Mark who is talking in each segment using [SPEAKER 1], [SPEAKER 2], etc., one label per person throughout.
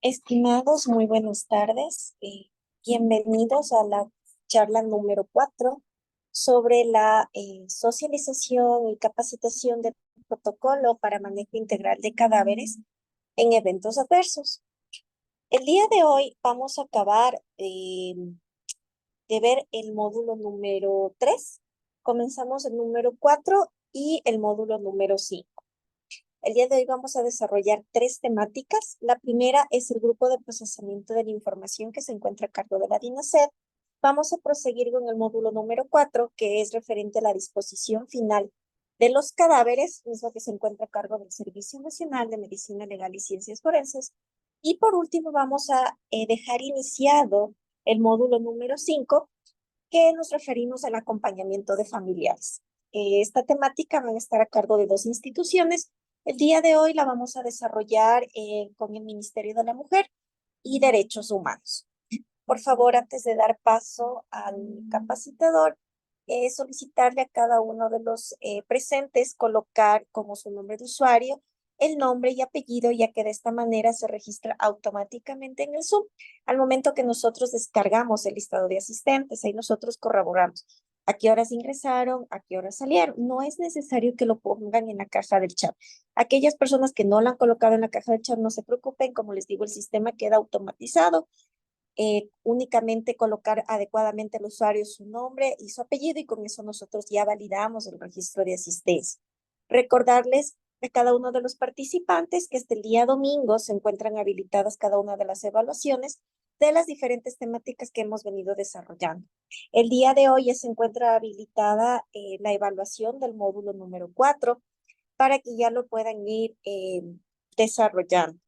[SPEAKER 1] Estimados, muy buenas tardes. Bienvenidos a la charla número 4 sobre la socialización y capacitación del protocolo para manejo integral de cadáveres en eventos adversos. El día de hoy vamos a acabar de ver el módulo número 3. Comenzamos el número 4 y el módulo número 5. El día de hoy vamos a desarrollar 3 temáticas. La primera es el grupo de procesamiento de la información que se encuentra a cargo de la DINASED. Vamos a proseguir con el módulo número 4, que es referente a la disposición final de los cadáveres, mismo que se encuentra a cargo del Servicio Nacional de Medicina Legal y Ciencias Forenses. Y por último vamos a dejar iniciado el módulo número 5, que nos referimos al acompañamiento de familiares. Esta temática va a estar a cargo de 2 instituciones. El día de hoy la vamos a desarrollar con el Ministerio de la Mujer y Derechos Humanos. Por favor, antes de dar paso al capacitador, solicitarle a cada uno de los presentes colocar como su nombre de usuario el nombre y apellido, ya que de esta manera se registra automáticamente en el Zoom. Al momento que nosotros descargamos el listado de asistentes, ahí nosotros corroboramos a qué horas ingresaron, a qué horas salieron. No es necesario que lo pongan en la caja del chat. Aquellas personas que no lo han colocado en la caja del chat, no se preocupen. Como les digo, el sistema queda automatizado. Únicamente colocar adecuadamente al usuario su nombre y su apellido, y con eso nosotros ya validamos el registro de asistencia. Recordarles a cada uno de los participantes que este día domingo se encuentran habilitadas cada una de las evaluaciones de las diferentes temáticas que hemos venido desarrollando. El día de hoy ya se encuentra habilitada la evaluación del módulo número 4 para que ya lo puedan ir desarrollando.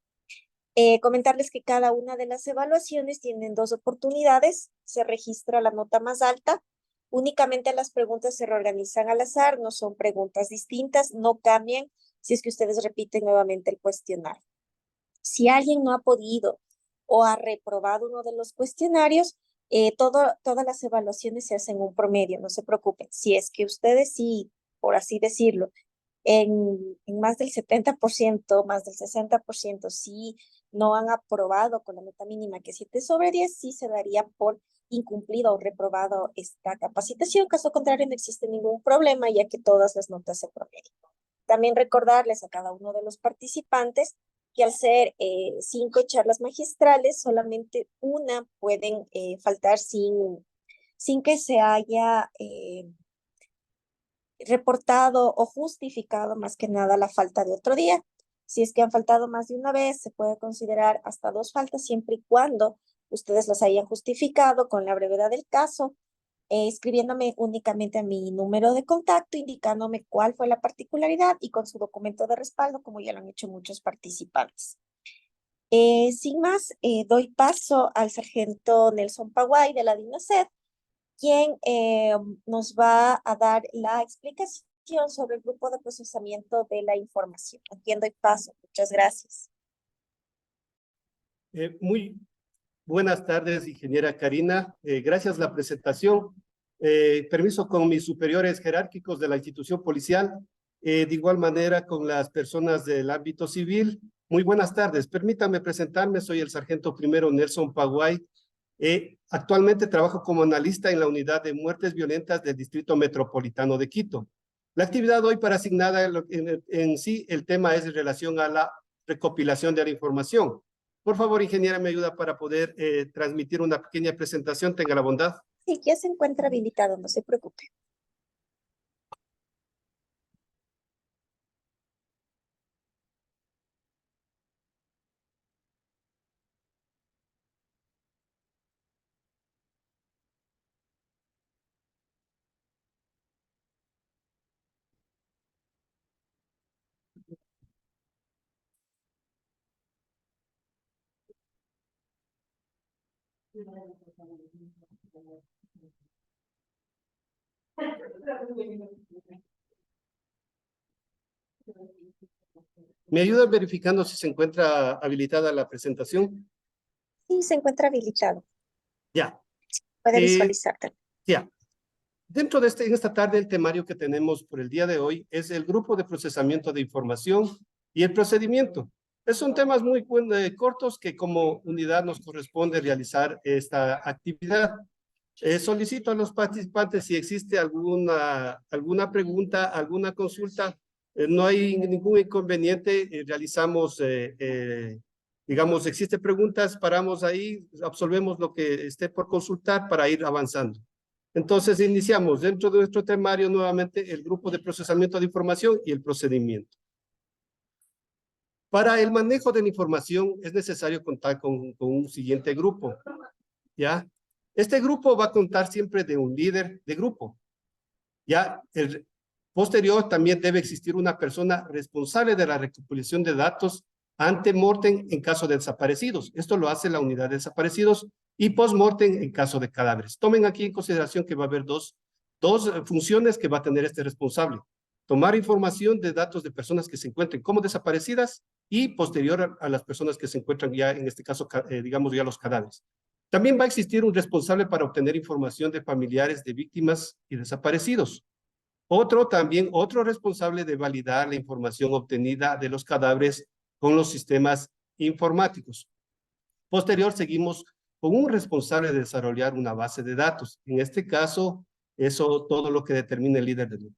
[SPEAKER 1] Comentarles que cada una de las evaluaciones tienen 2 oportunidades. Se registra la nota más alta. Únicamente las preguntas se reorganizan al azar, no son preguntas distintas, no cambian si es que ustedes repiten nuevamente el cuestionario. Si alguien no ha podido o ha reprobado uno de los cuestionarios, todas las evaluaciones se hacen un promedio, no se preocupen. Si es que ustedes sí, por así decirlo, en más del 70%, más del 60%, sí no han aprobado con la nota mínima que es 7/10, sí se daría por incumplido o reprobado esta capacitación. Caso contrario, no existe ningún problema, ya que todas las notas se promedian. También recordarles a cada uno de los participantes que al ser 5 charlas magistrales, solamente una pueden faltar sin que se haya reportado o justificado más que nada la falta de otro día. Si es que han faltado más de una vez, se puede considerar hasta 2 faltas, siempre y cuando ustedes las hayan justificado con la brevedad del caso, escribiéndome únicamente a mi número de contacto, indicándome cuál fue la particularidad y con su documento de respaldo, como ya lo han hecho muchos participantes. Sin más, doy paso al sargento Nelson Paguay de la DINASED, quien nos va a dar la explicación sobre el grupo de procesamiento de la información. A quien doy paso. Muchas gracias.
[SPEAKER 2] Muy buenas tardes, ingeniera Karina. Gracias la presentación. Permiso con mis superiores jerárquicos de la institución policial, de igual manera con las personas del ámbito civil. Muy buenas tardes. Permítanme presentarme. Soy el sargento primero Nelson Paguay. Actualmente trabajo como analista en la unidad de muertes violentas del Distrito Metropolitano de Quito. La actividad hoy para asignada en sí, el tema es en relación a la recopilación de la información. Por favor, ingeniera, me ayuda para poder transmitir una pequeña presentación. Tenga la bondad.
[SPEAKER 1] Sí, ya se encuentra habilitado, no se preocupe.
[SPEAKER 2] ¿Me ayuda verificando si se encuentra habilitada la presentación?
[SPEAKER 1] Sí, se encuentra habilitado.
[SPEAKER 2] Ya.
[SPEAKER 1] Puede visualizarte.
[SPEAKER 2] Ya. Dentro de en esta tarde, el temario que tenemos por el día de hoy es el grupo de procesamiento de información y el procedimiento. Son temas muy cortos que como unidad nos corresponde realizar esta actividad. Solicito a los participantes si existe alguna pregunta, alguna consulta. No hay ningún inconveniente. Realizamos, digamos, existe preguntas, paramos ahí, absolvemos lo que esté por consultar para ir avanzando. Entonces, iniciamos dentro de nuestro temario nuevamente el grupo de procesamiento de información y el procedimiento. Para el manejo de la información es necesario contar con un siguiente grupo, ¿ya? Este grupo va a contar siempre de un líder de grupo. Ya, posterior también debe existir una persona responsable de la recopilación de datos ante mortem en caso de desaparecidos. Esto lo hace la unidad de desaparecidos y post-mortem en caso de cadáveres. Tomen aquí en consideración que va a haber dos funciones que va a tener este responsable. Tomar información de datos de personas que se encuentren como desaparecidas y posterior a las personas que se encuentran ya, en este caso, digamos ya los cadáveres. También va a existir un responsable para obtener información de familiares de víctimas y desaparecidos. Otro responsable de validar la información obtenida de los cadáveres con los sistemas informáticos. Posterior, seguimos con un responsable de desarrollar una base de datos. En este caso, eso todo lo que determina el líder del grupo.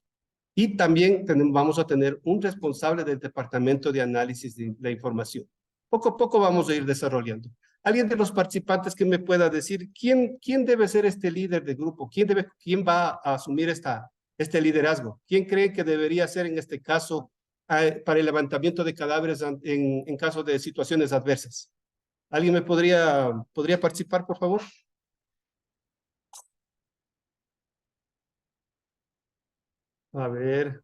[SPEAKER 2] Y también vamos a tener un responsable del departamento de análisis de la información. Poco a poco vamos a ir desarrollando. ¿Alguien de los participantes que me pueda decir quién debe ser este líder de grupo? ¿Quién va a asumir este liderazgo? ¿Quién cree que debería ser en este caso para el levantamiento de cadáveres en caso de situaciones adversas? ¿Alguien me podría participar, por favor? A ver,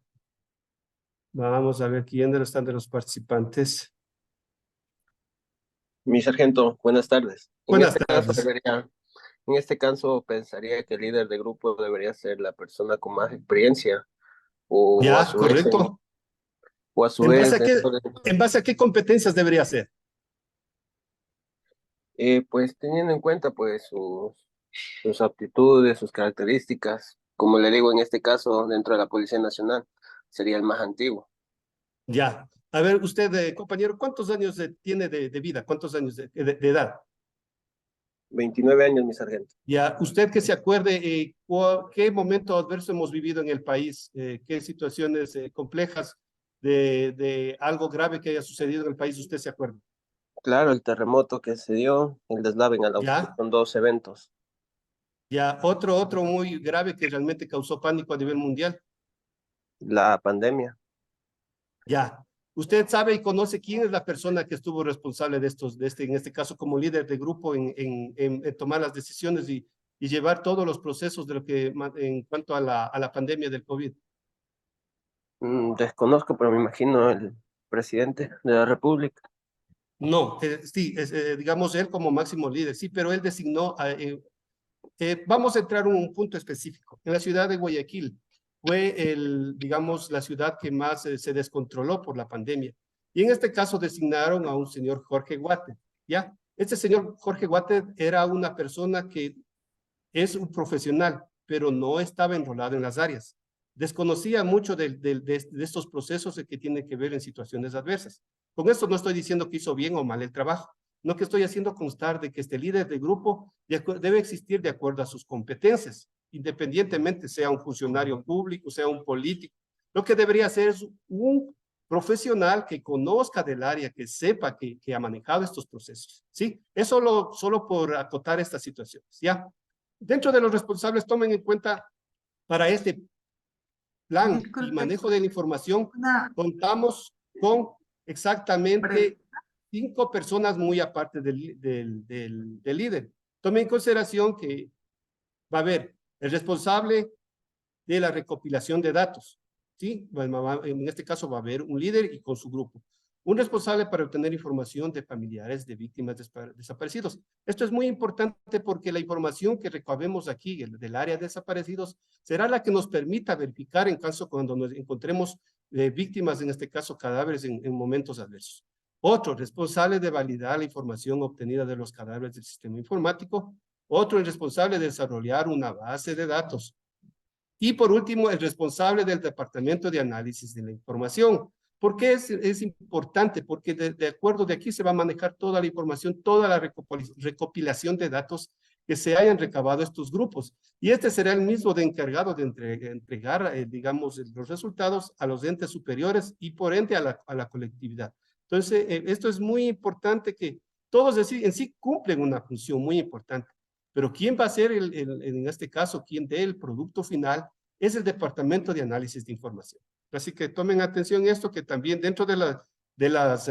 [SPEAKER 2] vamos a ver quién están de los participantes.
[SPEAKER 3] Mi sargento, buenas tardes.
[SPEAKER 2] Buenas tardes.
[SPEAKER 3] En este caso, pensaría que el líder de grupo debería ser la persona con más experiencia o a
[SPEAKER 2] Ya,
[SPEAKER 3] su vez,
[SPEAKER 2] correcto.
[SPEAKER 3] o a su vez,
[SPEAKER 2] ¿En base a qué competencias debería ser?
[SPEAKER 3] pues teniendo en cuenta pues sus aptitudes, sus características, como le digo en este caso, dentro de la Policía Nacional, sería el más antiguo.
[SPEAKER 2] Ya. A ver, usted, compañero, ¿cuántos años tiene de vida? ¿Cuántos años de edad?
[SPEAKER 3] 29 años, mi sargento.
[SPEAKER 2] Ya, usted que se acuerde, ¿qué momento adverso hemos vivido en el país? ¿Qué situaciones complejas de algo grave que haya sucedido en el país usted se acuerda?
[SPEAKER 3] Claro, el terremoto que se dio, el deslave en Arauco,
[SPEAKER 2] Ya,
[SPEAKER 3] son dos eventos.
[SPEAKER 2] ya, otro muy grave que realmente causó pánico a nivel mundial.
[SPEAKER 3] La pandemia.
[SPEAKER 2] Ya. ¿Usted sabe y conoce quién es la persona que estuvo responsable en este caso como líder de grupo en tomar las decisiones y llevar todos los procesos de lo que en cuanto a la pandemia del COVID?
[SPEAKER 3] Desconozco, pero me imagino el presidente de la República.
[SPEAKER 2] No, sí, digamos él como máximo líder, sí, pero él designó, vamos a entrar en un punto específico. En la ciudad de Guayaquil fue digamos, la ciudad que más se descontroló por la pandemia. Y en este caso designaron a un señor Jorge Guate, ¿ya? Este señor Jorge Guate era una persona que es un profesional, pero no estaba enrolado en las áreas. Desconocía mucho de estos procesos que tienen que ver en situaciones adversas. Con esto no estoy diciendo que hizo bien o mal el trabajo, no que estoy haciendo constar de que este líder de grupo debe existir de acuerdo a sus competencias, independientemente sea un funcionario público, sea un político. Lo que debería ser es un profesional que conozca del área, que sepa que ha manejado estos procesos, ¿sí? Es solo por acotar estas situaciones, ¿ya? Dentro de los responsables, tomen en cuenta para este plan y manejo de la información, contamos con exactamente 5 personas muy aparte del líder. Tomen en consideración que va a haber el responsable de la recopilación de datos, ¿sí? En este caso va a haber un líder y con su grupo. Un responsable para obtener información de familiares de víctimas desaparecidos. Esto es muy importante porque la información que recabemos aquí del área de desaparecidos será la que nos permita verificar en caso cuando nos encontremos víctimas, en este caso cadáveres en momentos adversos. Otro responsable de validar la información obtenida de los cadáveres del sistema informático. Otro el responsable de desarrollar una base de datos. Y por último, el responsable del Departamento de Análisis de la Información. ¿Por qué es importante? Porque de acuerdo de aquí se va a manejar toda la información, toda la recopilación de datos que se hayan recabado estos grupos. Y este será el mismo de encargado de entregar, digamos, los resultados a los entes superiores y por ende a la colectividad. Entonces, esto es muy importante que todos en sí cumplen una función muy importante, pero ¿quién va a ser, en este caso, quién dé el producto final? Es el Departamento de Análisis de Información. Así que tomen atención esto, que también dentro de las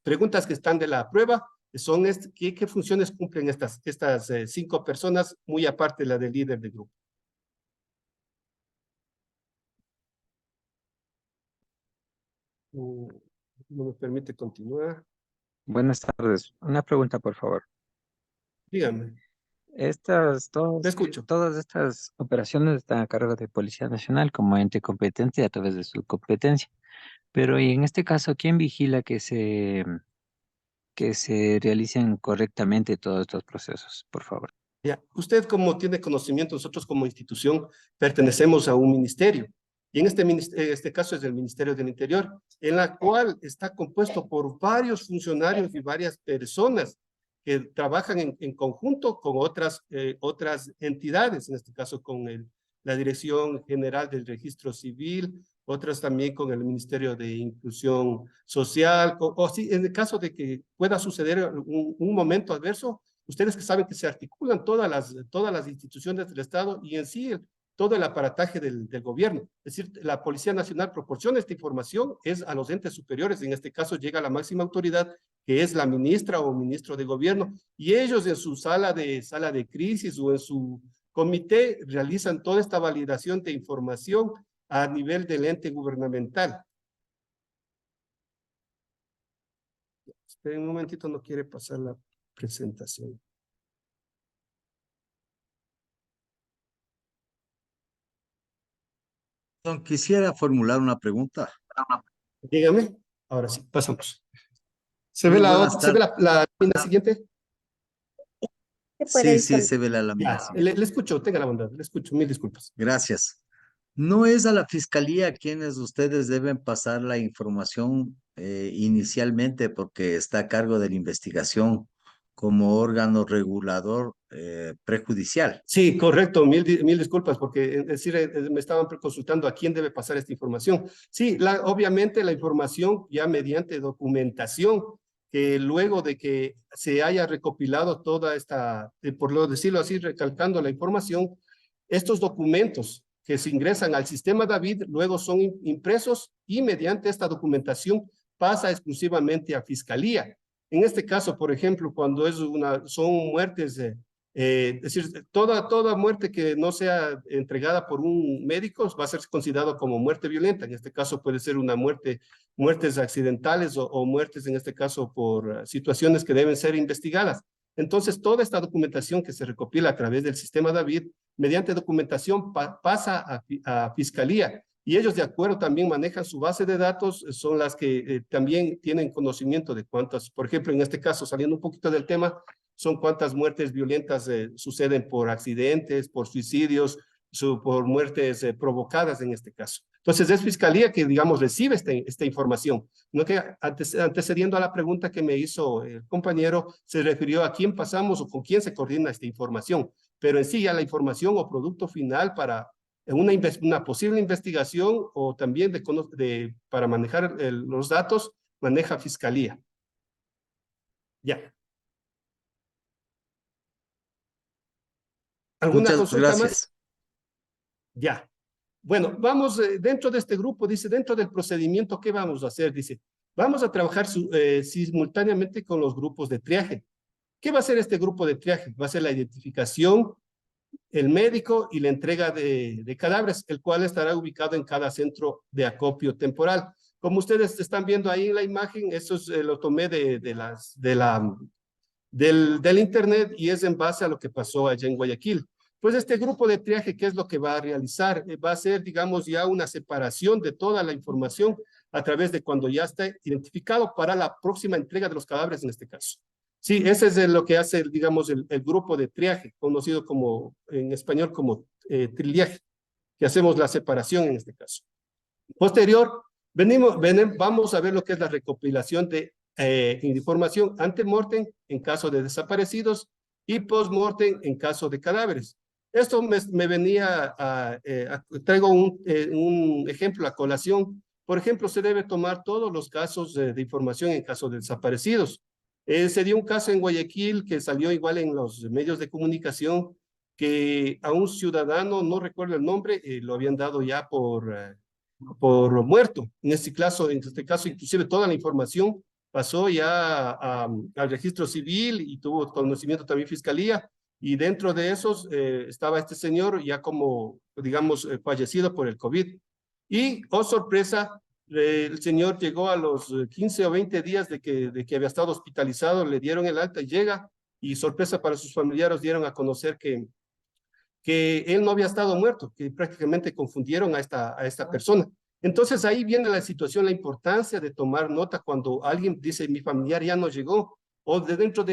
[SPEAKER 2] preguntas que están de la prueba, son ¿qué funciones cumplen estas 5 personas, muy aparte de la del líder de grupo? No me permite continuar.
[SPEAKER 4] Buenas tardes. Una pregunta, por favor.
[SPEAKER 2] Dígame,
[SPEAKER 4] Todas,
[SPEAKER 2] te escucho.
[SPEAKER 4] todas estas operaciones están a cargo de Policía Nacional como ente competente a través de su competencia. Pero y en este caso, ¿quién vigila que se realicen correctamente todos estos procesos, por favor?
[SPEAKER 2] Ya. Usted, como tiene conocimiento, nosotros como institución pertenecemos a un ministerio, y en este caso es el Ministerio del Interior, en la cual está compuesto por varios funcionarios y varias personas que trabajan en conjunto con otras entidades, en este caso con la Dirección General del Registro Civil, otras también con el Ministerio de Inclusión Social, o si en el caso de que pueda suceder un momento adverso, ustedes que saben que se articulan todas las instituciones del Estado y en sí todo el aparataje del gobierno. Es decir, la Policía Nacional proporciona esta información, es a los entes superiores, en este caso llega la máxima autoridad, que es la ministra o ministro de gobierno, y ellos en su sala de crisis o en su comité realizan toda esta validación de información a nivel del ente gubernamental. Esperen un momentito, no quiere pasar la presentación.
[SPEAKER 5] Quisiera formular una pregunta.
[SPEAKER 2] Dígame, ahora sí, pasamos. ¿Se
[SPEAKER 5] Muy
[SPEAKER 2] ve
[SPEAKER 5] buenas
[SPEAKER 2] se ve
[SPEAKER 5] tardes.
[SPEAKER 2] la lámina siguiente?
[SPEAKER 1] Se puede
[SPEAKER 5] Sí,
[SPEAKER 1] visualizar.
[SPEAKER 5] se ve la lámina.
[SPEAKER 2] Ya,
[SPEAKER 5] Sí.
[SPEAKER 2] le escucho, tenga la bondad, le escucho, mil disculpas.
[SPEAKER 5] Gracias. ¿No es a la fiscalía a quienes ustedes deben pasar la información inicialmente porque está a cargo de la investigación como órgano regulador prejudicial?
[SPEAKER 2] Sí, correcto, mil disculpas, porque es decir, me estaban consultando a quién debe pasar esta información. Sí, obviamente la información ya mediante documentación, que luego de que se haya recopilado toda esta, por lo decirlo así, recalcando la información, estos documentos que se ingresan al sistema David luego son impresos y mediante esta documentación pasa exclusivamente a Fiscalía. En este caso, por ejemplo, cuando son muertes es decir, toda muerte que no sea entregada por un médico va a ser considerado como muerte violenta. En este caso puede ser muertes accidentales o muertes, en este caso, por situaciones que deben ser investigadas. Entonces, toda esta documentación que se recopila a través del sistema David, mediante documentación pasa a Fiscalía. Y ellos, de acuerdo, también manejan su base de datos, son las que también tienen conocimiento de cuántas, por ejemplo, en este caso, saliendo un poquito del tema, son cuántas muertes violentas suceden por accidentes, por suicidios, por muertes provocadas en este caso. Entonces es Fiscalía que, digamos, recibe esta información. No que antecediendo a la pregunta que me hizo el compañero, se refirió a quién pasamos o con quién se coordina esta información, pero en sí ya la información o producto final para una posible investigación o también para manejar los datos, maneja Fiscalía. Ya. ¿Alguna
[SPEAKER 5] Muchas
[SPEAKER 2] consulta
[SPEAKER 5] gracias.
[SPEAKER 2] más? Ya. Bueno, vamos dentro de este grupo, dice, dentro del procedimiento, ¿qué vamos a hacer? Dice, vamos a trabajar simultáneamente con los grupos de triaje. ¿Qué va a hacer este grupo de triaje? Va a ser la identificación, el médico y la entrega de cadáveres, el cual estará ubicado en cada centro de acopio temporal. Como ustedes están viendo ahí en la imagen, eso lo tomé del internet y es en base a lo que pasó allá en Guayaquil. Pues este grupo de triaje, ¿qué es lo que va a realizar? Va a ser, digamos, ya una separación de toda la información a través de cuando ya está identificado para la próxima entrega de los cadáveres en este caso. Sí, ese es lo que hace, digamos, el grupo de triaje, conocido como, en español como triaje, que hacemos la separación en este caso. Posterior, Vamos a ver lo que es la recopilación de información ante-mortem en caso de desaparecidos y post-mortem en caso de cadáveres. Esto me venía traigo un ejemplo a colación. Por ejemplo, se debe tomar todos los casos de información en caso de desaparecidos. Se dio un caso en Guayaquil que salió igual en los medios de comunicación, que a un ciudadano, no recuerdo el nombre, lo habían dado ya por muerto. En este caso, inclusive toda la información pasó ya al registro civil y tuvo conocimiento también fiscalía, y dentro de esos estaba este señor ya como, digamos, fallecido por el COVID. Y, oh sorpresa, el señor llegó a los 15 o 20 días de que había estado hospitalizado, le dieron el alta y llega, y sorpresa para sus familiares, dieron a conocer que él no había estado muerto, que prácticamente confundieron a esta persona. Entonces ahí viene la situación, la importancia de tomar nota cuando alguien dice mi familiar ya no llegó, o dentro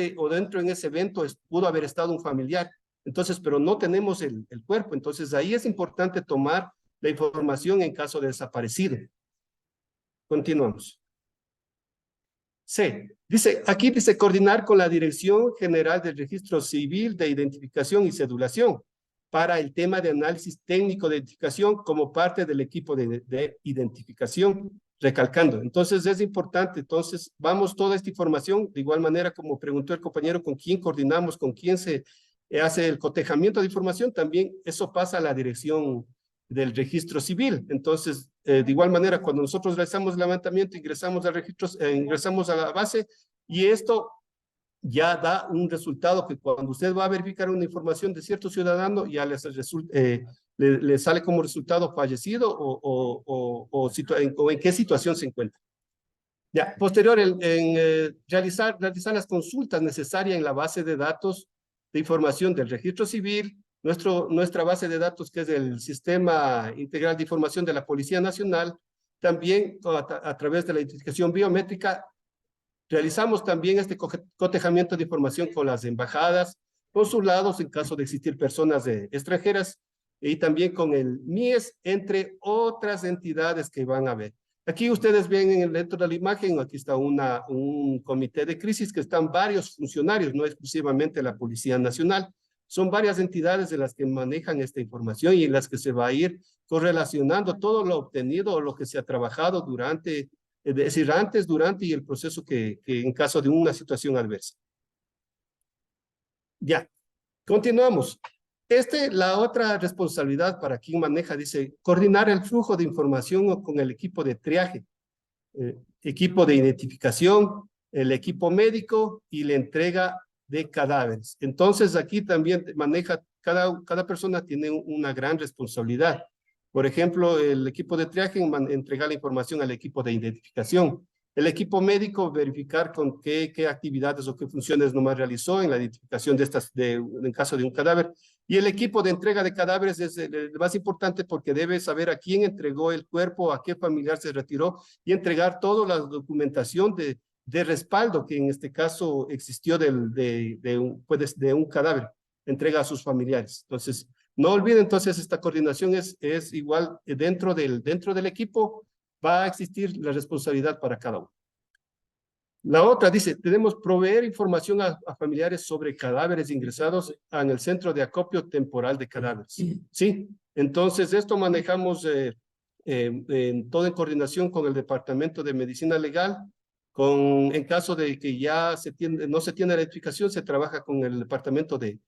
[SPEAKER 2] en ese evento pudo haber estado un familiar, entonces, pero no tenemos el cuerpo. Entonces ahí es importante tomar la información en caso de desaparecido. Continuamos. C. Aquí dice coordinar con la Dirección General del Registro Civil de Identificación y Cedulación para el tema de análisis técnico de identificación como parte del equipo de identificación, recalcando. Entonces es importante, entonces vamos toda esta información, de igual manera como preguntó el compañero con quién coordinamos, con quién se hace el cotejamiento de información, también eso pasa a la dirección del registro civil. Entonces, de igual manera, cuando nosotros realizamos el levantamiento, ingresamos al registro, ingresamos a la base, y esto ya da un resultado que cuando usted va a verificar una información de cierto ciudadano, ya le sale como resultado fallecido o en qué situación se encuentra. Ya, posterior, realizar las consultas necesarias en la base de datos de información del registro civil, nuestra base de datos, que es el Sistema Integral de Información de la Policía Nacional, también a través de la identificación biométrica. Realizamos también este cotejamiento de información con las embajadas, consulados en caso de existir personas extranjeras, y también con el MIES, entre otras entidades que van a ver. Aquí ustedes ven dentro de la imagen, aquí está un comité de crisis que están varios funcionarios, no exclusivamente la Policía Nacional. Son varias entidades de las que manejan esta información y en las que se va a ir correlacionando todo lo obtenido o lo que se ha trabajado durante, es decir, antes, durante y el proceso que en caso de una situación adversa. Ya, continuamos. La otra responsabilidad para quien maneja, dice, coordinar el flujo de información con el equipo de triaje, equipo de identificación, el equipo médico y la entrega de cadáveres. Entonces aquí también maneja, cada persona tiene una gran responsabilidad. Por ejemplo, el equipo de triaje entrega la información al equipo de identificación. El equipo médico verificar con qué actividades o qué funciones nomás realizó en la identificación en caso de un cadáver. Y el equipo de entrega de cadáveres es el más importante porque debe saber a quién entregó el cuerpo, a qué familiar se retiró y entregar toda la documentación de respaldo que en este caso existió de un cadáver, entrega a sus familiares. Entonces, no olviden, entonces, esta coordinación es igual dentro del equipo, va a existir la responsabilidad para cada uno. La otra dice, tenemos proveer información a familiares sobre cadáveres ingresados en el centro de acopio temporal de cadáveres. Sí, entonces esto manejamos todo en coordinación con el Departamento de Medicina Legal. En caso de que ya no se tiene la identificación, se trabaja con el Departamento de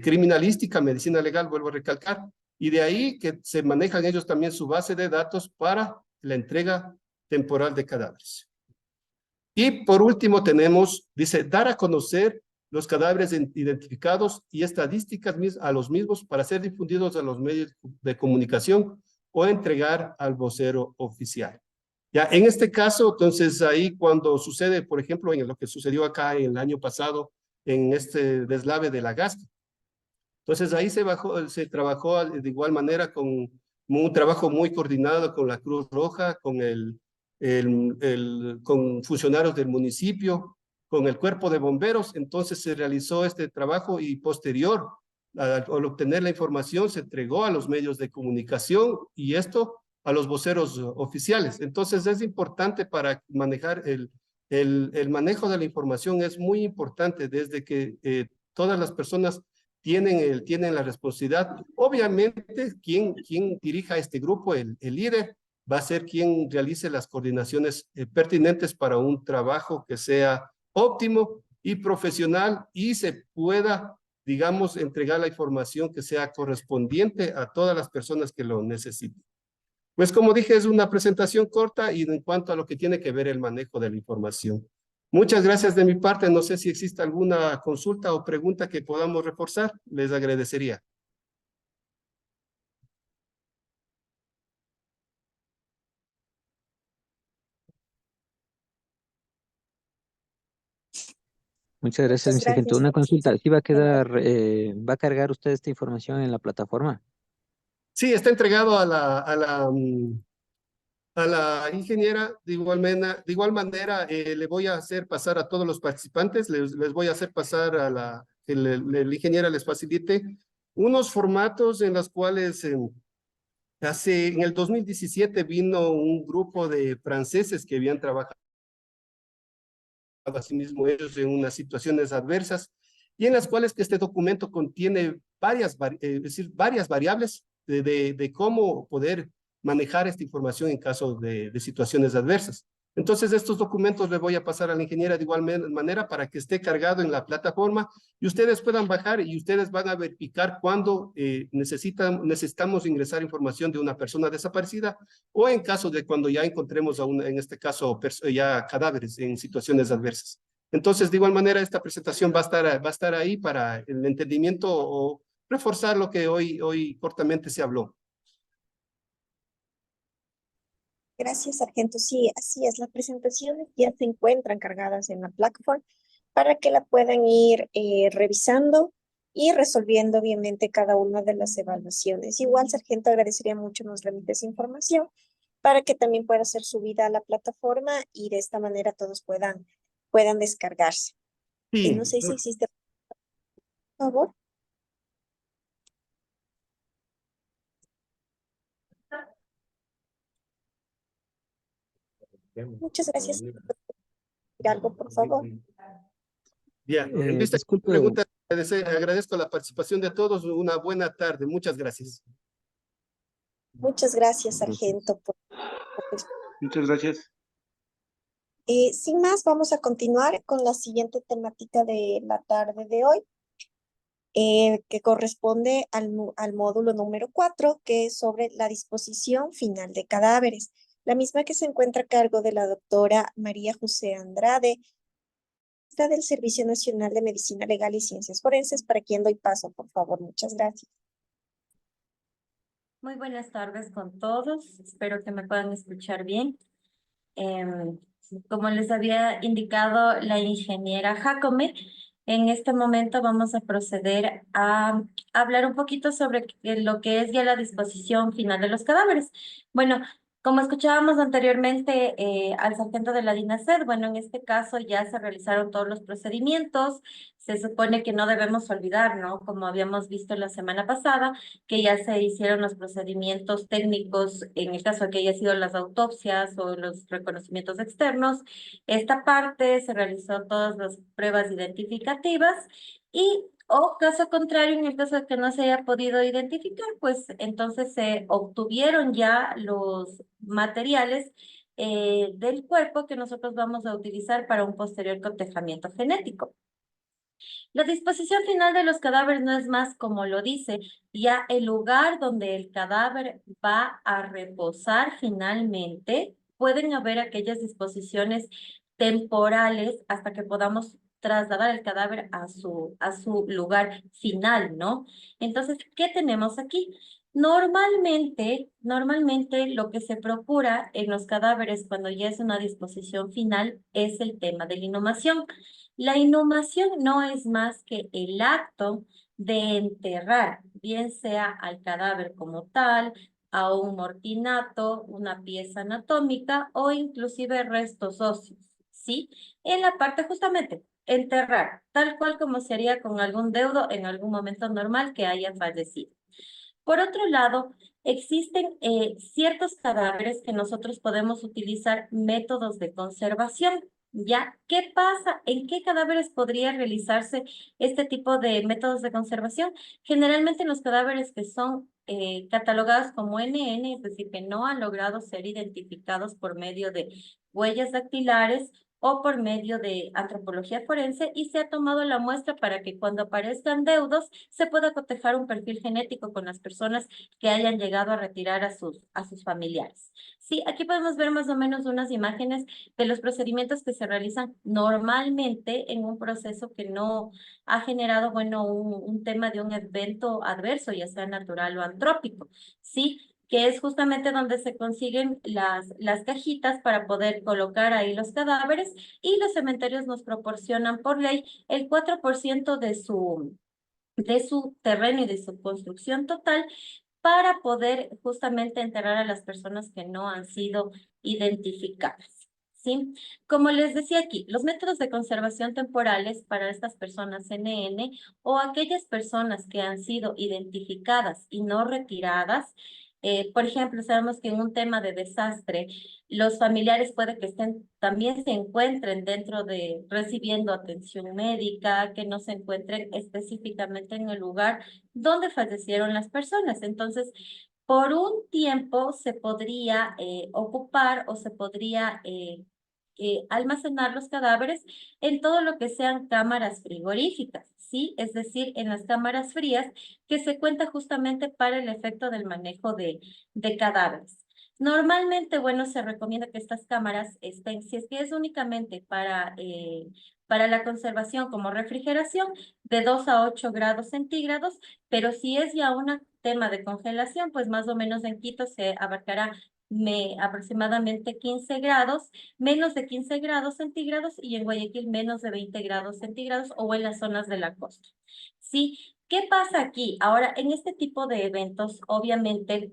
[SPEAKER 2] Criminalística, Medicina Legal, vuelvo a recalcar, y de ahí que se manejan ellos también su base de datos para la entrega temporal de cadáveres. Y por último tenemos, dice, dar a conocer los cadáveres identificados y estadísticas a los mismos para ser difundidos a los medios de comunicación o entregar al vocero oficial. Ya, en este caso, entonces ahí cuando sucede, por ejemplo, en lo que sucedió acá el año pasado, en este deslave de la Gasca. Entonces ahí se trabajó de igual manera con un trabajo muy coordinado con la Cruz Roja, con con funcionarios del municipio, con el cuerpo de bomberos. Entonces se realizó este trabajo y posterior al obtener la información se entregó a los medios de comunicación y esto a los voceros oficiales. Entonces es importante para manejar el manejo de la información, es muy importante desde que todas las personas tienen la responsabilidad. Obviamente, quien dirija este grupo, el líder, va a ser quien realice las coordinaciones pertinentes para un trabajo que sea óptimo y profesional y se pueda, digamos, entregar la información que sea correspondiente a todas las personas que lo necesiten. Pues como dije, es una presentación corta y en cuanto a lo que tiene que ver el manejo de la información. Muchas gracias de mi parte. No sé si existe alguna consulta o pregunta que podamos reforzar. Les agradecería.
[SPEAKER 4] Muchas gracias, mi
[SPEAKER 1] Muchas
[SPEAKER 4] sargento.
[SPEAKER 1] gracias.
[SPEAKER 4] Una consulta, ¿sí va a quedar, va a cargar usted esta información en la plataforma?
[SPEAKER 2] Sí, está entregado a la ingeniera. De igual manera le voy a hacer pasar a todos los participantes, les voy a hacer pasar a que la ingeniera les facilite unos formatos en los cuales en el 2017 vino un grupo de franceses que habían trabajado asimismo ellos en unas situaciones adversas y en las cuales que este documento contiene es decir, varias variables de cómo poder manejar esta información en caso de situaciones adversas. Entonces, estos documentos les voy a pasar a la ingeniera de igual manera para que esté cargado en la plataforma y ustedes puedan bajar y ustedes van a verificar cuando necesitamos ingresar información de una persona desaparecida o en caso de cuando ya encontremos en este caso, ya cadáveres en situaciones adversas. Entonces, de igual manera, esta presentación va a estar ahí para el entendimiento o reforzar lo que hoy cortamente se habló.
[SPEAKER 1] Gracias, sargento. Sí, así es. Las presentaciones ya se encuentran cargadas en la plataforma para que la puedan ir revisando y resolviendo, obviamente, cada una de las evaluaciones. Igual, sargento, agradecería mucho nos remite esa información para que también pueda ser subida a la plataforma y de esta manera todos puedan descargarse.
[SPEAKER 2] Sí,
[SPEAKER 1] No sé si existe, por favor. Muchas gracias. Algo, por favor.
[SPEAKER 2] bien. En vista de la
[SPEAKER 4] Disculpe,
[SPEAKER 2] pregunta, agradezco la participación de todos. Una buena tarde. Muchas gracias.
[SPEAKER 1] Muchas gracias,
[SPEAKER 4] gracias.
[SPEAKER 1] sargento.
[SPEAKER 6] Muchas gracias.
[SPEAKER 1] Sin más, vamos a continuar con la siguiente temática de la tarde de hoy, que corresponde al módulo número 4, que es sobre la disposición final de cadáveres. La misma que se encuentra a cargo de la doctora María José Andrade, del Servicio Nacional de Medicina Legal y Ciencias Forenses, para quien doy paso, por favor. Muchas gracias.
[SPEAKER 7] Muy buenas tardes con todos. Espero que me puedan escuchar bien. Como les había indicado la ingeniera Jacome, en este momento vamos a proceder a hablar un poquito sobre lo que es ya la disposición final de los cadáveres. Bueno, como escuchábamos anteriormente al sargento de la DINASED, bueno, en este caso ya se realizaron todos los procedimientos. Se supone que no debemos olvidar, ¿no? Como habíamos visto la semana pasada, que ya se hicieron los procedimientos técnicos en el caso de que haya sido las autopsias o los reconocimientos externos. Esta parte se realizó todas las pruebas identificativas y, o caso contrario, en el caso de que no se haya podido identificar, pues entonces se obtuvieron ya los materiales del cuerpo que nosotros vamos a utilizar para un posterior cotejamiento genético. La disposición final de los cadáveres no es más, como lo dice, ya el lugar donde el cadáver va a reposar finalmente. Pueden haber aquellas disposiciones temporales hasta que podamos trasladar el cadáver a su lugar final, ¿no? Entonces, ¿qué tenemos aquí? Normalmente lo que se procura en los cadáveres cuando ya es una disposición final es el tema de la inhumación. La inhumación no es más que el acto de enterrar, bien sea al cadáver como tal, a un mortinato, una pieza anatómica o inclusive restos óseos, ¿sí? En la parte justamente, enterrar, tal cual como se haría con algún deudo en algún momento normal que haya fallecido. Por otro lado, existen ciertos cadáveres que nosotros podemos utilizar métodos de conservación. ¿Ya? ¿Qué pasa? ¿En qué cadáveres podría realizarse este tipo de métodos de conservación? Generalmente en los cadáveres que son catalogados como NN, es decir, que no han logrado ser identificados por medio de huellas dactilares o por medio de antropología forense, y se ha tomado la muestra para que cuando aparezcan deudos se pueda cotejar un perfil genético con las personas que hayan llegado a retirar a sus familiares. Sí, aquí podemos ver más o menos unas imágenes de los procedimientos que se realizan normalmente en un proceso que no ha generado, bueno, un tema de un evento adverso, ya sea natural o antrópico, ¿sí? Que es justamente donde se consiguen las cajitas para poder colocar ahí los cadáveres, y los cementerios nos proporcionan por ley el 4% de su terreno y de su construcción total para poder justamente enterrar a las personas que no han sido identificadas. ¿Sí? Como les decía aquí, los métodos de conservación temporales para estas personas NN o aquellas personas que han sido identificadas y no retiradas, por ejemplo, sabemos que en un tema de desastre, los familiares puede que también se encuentren dentro de recibiendo atención médica, que no se encuentren específicamente en el lugar donde fallecieron las personas. Entonces, por un tiempo se podría ocupar o se podría almacenar los cadáveres en todo lo que sean cámaras frigoríficas, ¿sí? Es decir, en las cámaras frías, que se cuenta justamente para el efecto del manejo de cadáveres. Normalmente, bueno, se recomienda que estas cámaras estén, si es que es únicamente para la conservación como refrigeración, de 2 a 8 grados centígrados, pero si es ya un tema de congelación, pues más o menos en Quito se abarcará aproximadamente 15 grados, menos de 15 grados centígrados, y en Guayaquil menos de 20 grados centígrados, o en las zonas de la costa. ¿Sí? ¿Qué pasa aquí? Ahora, en este tipo de eventos, obviamente,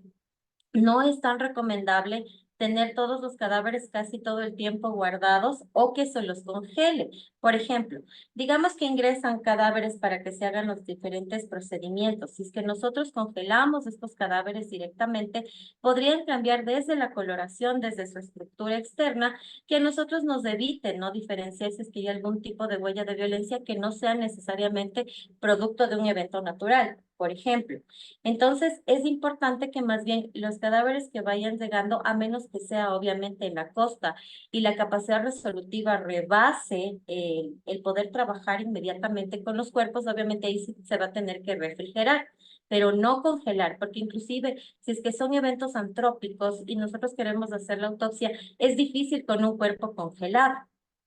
[SPEAKER 7] no es tan recomendable tener todos los cadáveres casi todo el tiempo guardados o que se los congele. Por ejemplo, digamos que ingresan cadáveres para que se hagan los diferentes procedimientos. Si es que nosotros congelamos estos cadáveres directamente, podrían cambiar desde la coloración, desde su estructura externa, que a nosotros nos evite no diferenciar si es que hay algún tipo de huella de violencia que no sea necesariamente producto de un evento natural, por ejemplo. Entonces, es importante que más bien los cadáveres que vayan llegando, a menos que sea obviamente en la costa y la capacidad resolutiva rebase el poder trabajar inmediatamente con los cuerpos, obviamente ahí sí se va a tener que refrigerar, pero no congelar, porque inclusive si es que son eventos antrópicos y nosotros queremos hacer la autopsia, es difícil con un cuerpo congelado,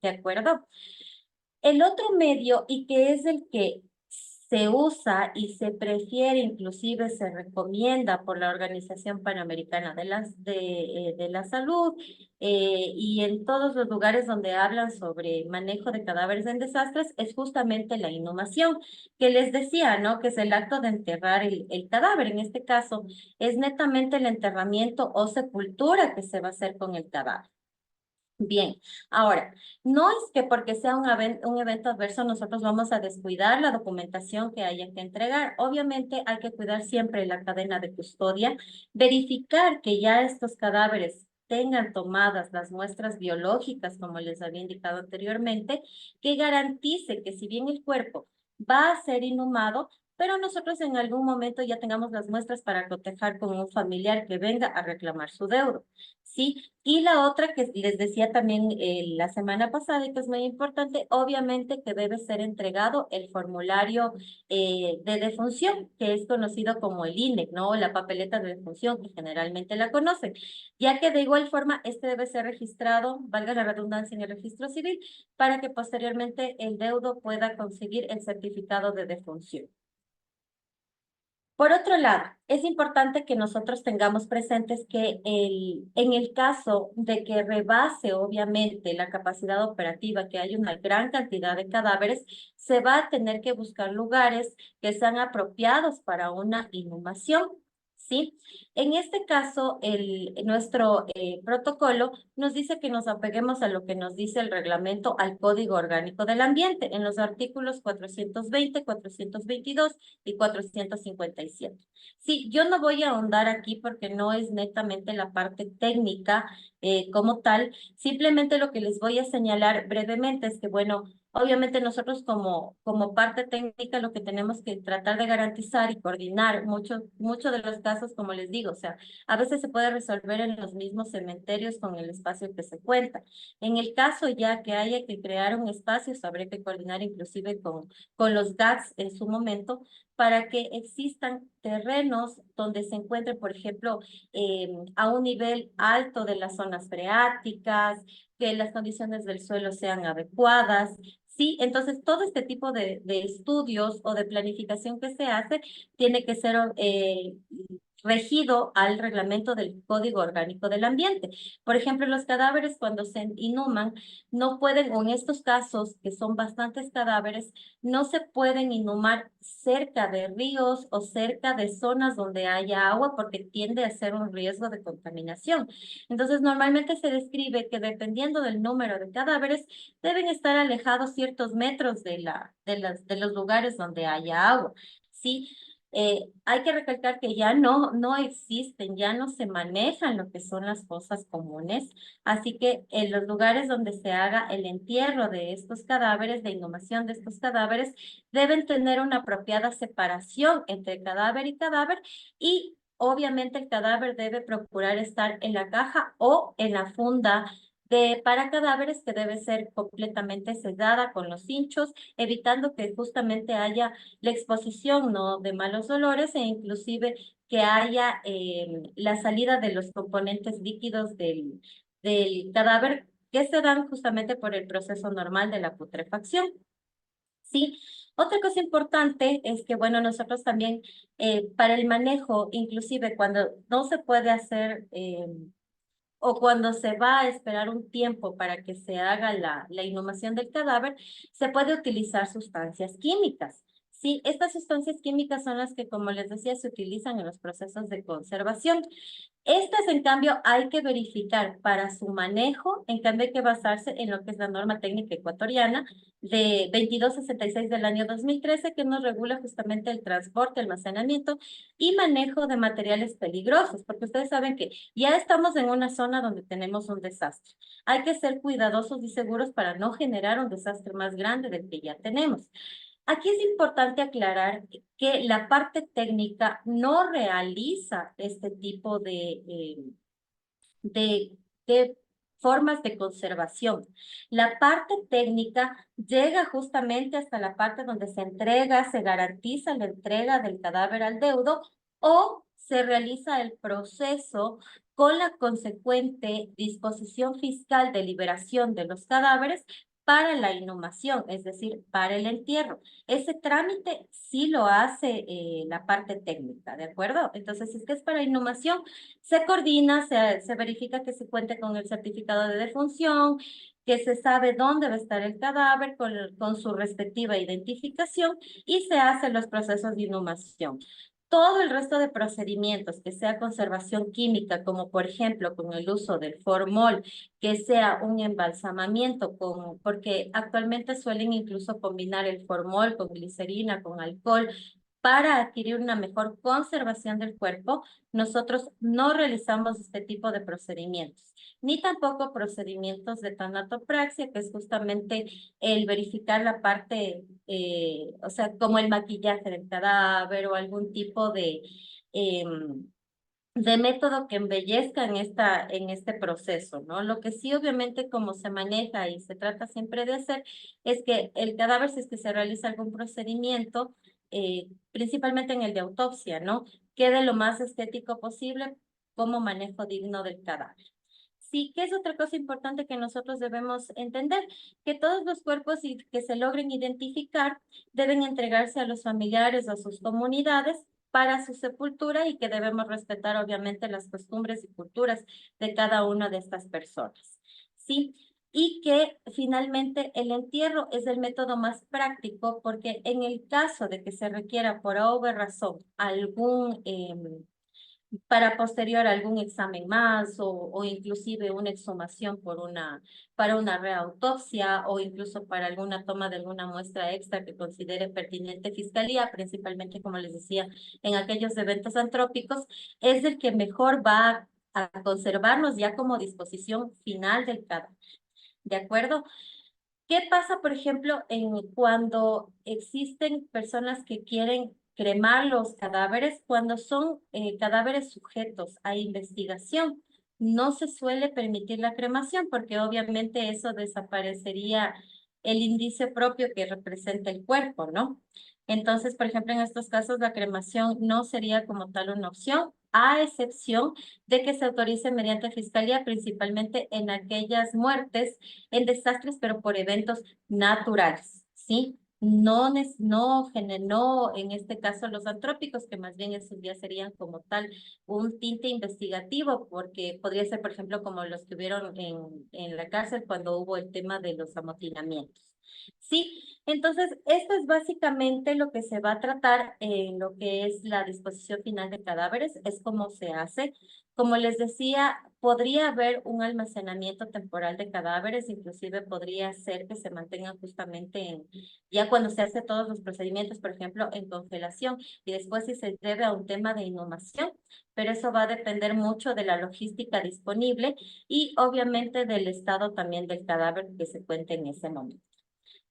[SPEAKER 7] ¿de acuerdo? El otro medio, y que es el que se usa y se prefiere, inclusive se recomienda por la Organización Panamericana de la Salud, y en todos los lugares donde hablan sobre manejo de cadáveres en desastres, es justamente la inhumación, que les decía, ¿no? Que es el acto de enterrar el cadáver. En este caso, es netamente el enterramiento o sepultura que se va a hacer con el cadáver. Bien, ahora, no es que porque sea un evento adverso nosotros vamos a descuidar la documentación que haya que entregar. Obviamente hay que cuidar siempre la cadena de custodia, verificar que ya estos cadáveres tengan tomadas las muestras biológicas, como les había indicado anteriormente, que garantice que si bien el cuerpo va a ser inhumado, pero nosotros en algún momento ya tengamos las muestras para cotejar con un familiar que venga a reclamar su deuda, ¿sí? Y la otra que les decía también la semana pasada y que es muy importante, obviamente que debe ser entregado el formulario de defunción, que es conocido como el INE, ¿no? La papeleta de defunción, que generalmente la conocen, ya que de igual forma este debe ser registrado, valga la redundancia, en el registro civil, para que posteriormente el deudo pueda conseguir el certificado de defunción. Por otro lado, es importante que nosotros tengamos presentes que en el caso de que rebase obviamente la capacidad operativa, que hay una gran cantidad de cadáveres, se va a tener que buscar lugares que sean apropiados para una inhumación, ¿sí? En este caso, nuestro protocolo nos dice que nos apeguemos a lo que nos dice el reglamento al Código Orgánico del Ambiente en los artículos 420, 422 y 457. Sí, yo no voy a ahondar aquí porque no es netamente la parte técnica como tal, simplemente lo que les voy a señalar brevemente es que, bueno, obviamente nosotros como parte técnica lo que tenemos que tratar de garantizar y coordinar mucho de los casos, como les digo, o sea, a veces se puede resolver en los mismos cementerios con el espacio que se cuenta. En el caso ya que haya que crear un espacio, se habría que coordinar inclusive con los GATS en su momento para que existan terrenos donde se encuentren, por ejemplo, a un nivel alto de las zonas freáticas, que las condiciones del suelo sean adecuadas. Sí, entonces todo este tipo de estudios o de planificación que se hace tiene que ser regido al reglamento del Código Orgánico del Ambiente. Por ejemplo, los cadáveres cuando se inhuman no pueden, o en estos casos, que son bastantes cadáveres, no se pueden inhumar cerca de ríos o cerca de zonas donde haya agua porque tiende a ser un riesgo de contaminación. Entonces, normalmente se describe que dependiendo del número de cadáveres, deben estar alejados ciertos metros de los lugares donde haya agua. ¿Sí? Hay que recalcar que ya no existen, ya no se manejan lo que son las fosas comunes, así que en los lugares donde se haga el entierro de estos cadáveres, de inhumación de estos cadáveres, deben tener una apropiada separación entre cadáver y cadáver y obviamente el cadáver debe procurar estar en la caja o en la funda para cadáveres que debe ser completamente sellada con los hinchos, evitando que justamente haya la exposición, ¿no?, de malos olores e inclusive que haya la salida de los componentes líquidos del cadáver que se dan justamente por el proceso normal de la putrefacción. Sí, otra cosa importante es que, bueno, nosotros también para el manejo, inclusive cuando no se puede hacer o cuando se va a esperar un tiempo para que se haga la inhumación del cadáver, se puede utilizar sustancias químicas. Sí, estas sustancias químicas son las que, como les decía, se utilizan en los procesos de conservación. Estas, en cambio, hay que verificar para su manejo, en cambio hay que basarse en lo que es la norma técnica ecuatoriana de 2266 del año 2013, que nos regula justamente el transporte, almacenamiento y manejo de materiales peligrosos, porque ustedes saben que ya estamos en una zona donde tenemos un desastre. Hay que ser cuidadosos y seguros para no generar un desastre más grande del que ya tenemos. Aquí es importante aclarar que la parte técnica no realiza este tipo de, de formas de conservación. La parte técnica llega justamente hasta la parte donde se entrega, se garantiza la entrega del cadáver al deudo o se realiza el proceso con la consecuente disposición fiscal de liberación de los cadáveres para la inhumación, es decir, para el entierro. Ese trámite sí lo hace la parte técnica, ¿de acuerdo? Entonces, si es que es para inhumación, se coordina, se verifica que se cuente con el certificado de defunción, que se sabe dónde va a estar el cadáver con su respectiva identificación y se hacen los procesos de inhumación. Todo el resto de procedimientos, que sea conservación química, como por ejemplo con el uso del formol, que sea un embalsamamiento, porque actualmente suelen incluso combinar el formol con glicerina, con alcohol, para adquirir una mejor conservación del cuerpo, nosotros no realizamos este tipo de procedimientos, ni tampoco procedimientos de tanatopraxia, que es justamente el verificar la parte, o sea, como el maquillaje del cadáver o algún tipo de método que embellezca en este proceso, ¿no? Lo que sí, obviamente, como se maneja y se trata siempre de hacer, es que el cadáver, si es que se realiza algún procedimiento, principalmente en el de autopsia, ¿no?, quede lo más estético posible como manejo digno del cadáver. Sí, que es otra cosa importante que nosotros debemos entender, que todos los cuerpos que se logren identificar deben entregarse a los familiares o a sus comunidades para su sepultura y que debemos respetar obviamente las costumbres y culturas de cada una de estas personas. ¿Sí? Y que finalmente el entierro es el método más práctico porque en el caso de que se requiera por obra razón para posterior algún examen más o inclusive una exhumación para una reautopsia o incluso para alguna toma de alguna muestra extra que considere pertinente Fiscalía, principalmente, como les decía, en aquellos eventos antrópicos, es el que mejor va a conservarnos ya como disposición final del cadáver. ¿De acuerdo? ¿Qué pasa, por ejemplo, cuando existen personas que quieren cremar los cadáveres? Cuando son cadáveres sujetos a investigación, no se suele permitir la cremación porque obviamente eso desaparecería el indicio propio que representa el cuerpo, ¿no? Entonces, por ejemplo, en estos casos la cremación no sería como tal una opción, a excepción de que se autorice mediante fiscalía, principalmente en aquellas muertes en desastres, pero por eventos naturales, ¿sí? No en este caso los antrópicos, que más bien esos ya serían como tal un tinte investigativo, porque podría ser, por ejemplo, como los que hubieron en la cárcel cuando hubo el tema de los amotinamientos. Sí, entonces esto es básicamente lo que se va a tratar en lo que es la disposición final de cadáveres, es cómo se hace. Como les decía, podría haber un almacenamiento temporal de cadáveres, inclusive podría ser que se mantengan justamente ya cuando se hace todos los procedimientos, por ejemplo, en congelación, y después si se debe a un tema de inhumación, pero eso va a depender mucho de la logística disponible y obviamente del estado también del cadáver que se cuente en ese momento.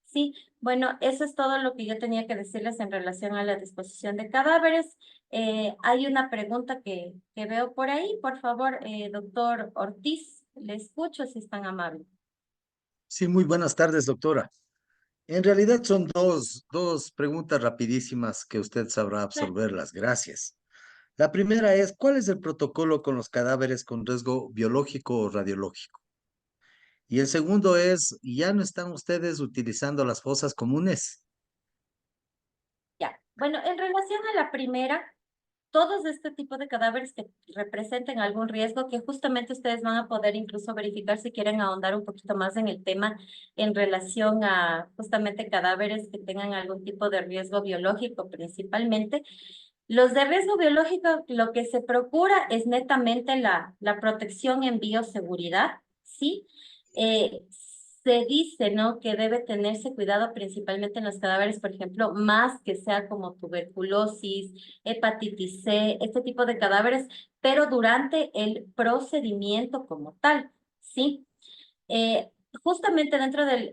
[SPEAKER 7] Sí, bueno, eso es todo lo que yo tenía que decirles en relación a la disposición de cadáveres. Hay una pregunta que veo por ahí. Por favor, doctor Ortiz, le escucho si es tan amable.
[SPEAKER 5] Sí, muy buenas tardes, doctora. En realidad son dos preguntas rapidísimas que usted sabrá absorberlas. Gracias. La primera es, ¿cuál es el protocolo con los cadáveres con riesgo biológico o radiológico? Y el segundo es, ¿ya no están ustedes utilizando las fosas comunes?
[SPEAKER 7] Ya, bueno, en relación a la primera, todos este tipo de cadáveres que representen algún riesgo, que justamente ustedes van a poder incluso verificar si quieren ahondar un poquito más en el tema en relación a justamente cadáveres que tengan algún tipo de riesgo biológico principalmente. Los de riesgo biológico, lo que se procura es netamente la protección en bioseguridad, ¿sí? Se dice, ¿no?, que debe tenerse cuidado principalmente en los cadáveres, por ejemplo, más que sea como tuberculosis, hepatitis C, este tipo de cadáveres, pero durante el procedimiento como tal, ¿sí? Eh, Justamente dentro del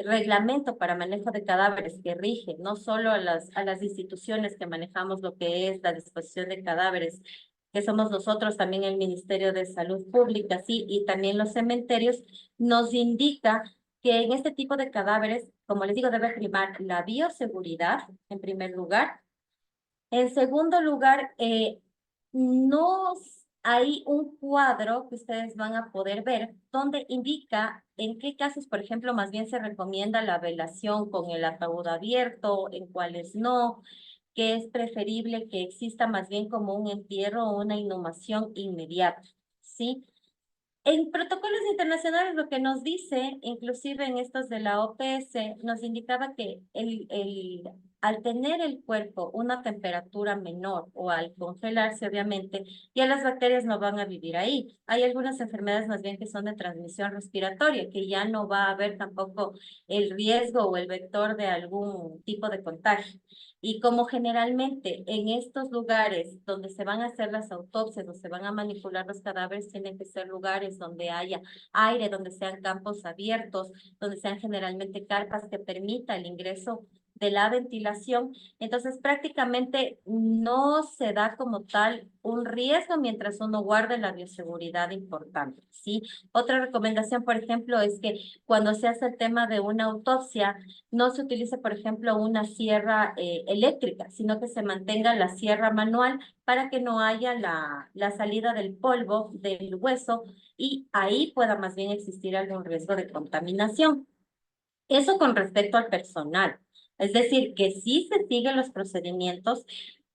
[SPEAKER 7] reglamento para manejo de cadáveres que rige no solo a las instituciones que manejamos lo que es la disposición de cadáveres, que somos nosotros, también el Ministerio de Salud Pública, sí, y también los cementerios, nos indica que en este tipo de cadáveres, como les digo, debe primar la bioseguridad en primer lugar. En segundo lugar, no hay un cuadro que ustedes van a poder ver donde indica en qué casos, por ejemplo, más bien se recomienda la velación con el ataúd abierto, en cuáles no, que es preferible que exista más bien como un entierro o una inhumación inmediata, ¿sí? En protocolos internacionales lo que nos dice, inclusive en estos de la OPS, nos indicaba que al tener el cuerpo una temperatura menor o al congelarse, obviamente, ya las bacterias no van a vivir ahí. Hay algunas enfermedades más bien que son de transmisión respiratoria, que ya no va a haber tampoco el riesgo o el vector de algún tipo de contagio. Y como generalmente en estos lugares donde se van a hacer las autopsias o se van a manipular los cadáveres, tienen que ser lugares donde haya aire, donde sean campos abiertos, donde sean generalmente carpas que permita el ingreso de la ventilación. Entonces, prácticamente no se da como tal un riesgo mientras uno guarde la bioseguridad importante, ¿sí? Otra recomendación, por ejemplo, es que cuando se hace el tema de una autopsia, no se utilice, por ejemplo, una sierra eléctrica, sino que se mantenga la sierra manual para que no haya la salida del polvo del hueso y ahí pueda más bien existir algún riesgo de contaminación. Eso con respecto al personal. Es decir, que sí se siguen los procedimientos.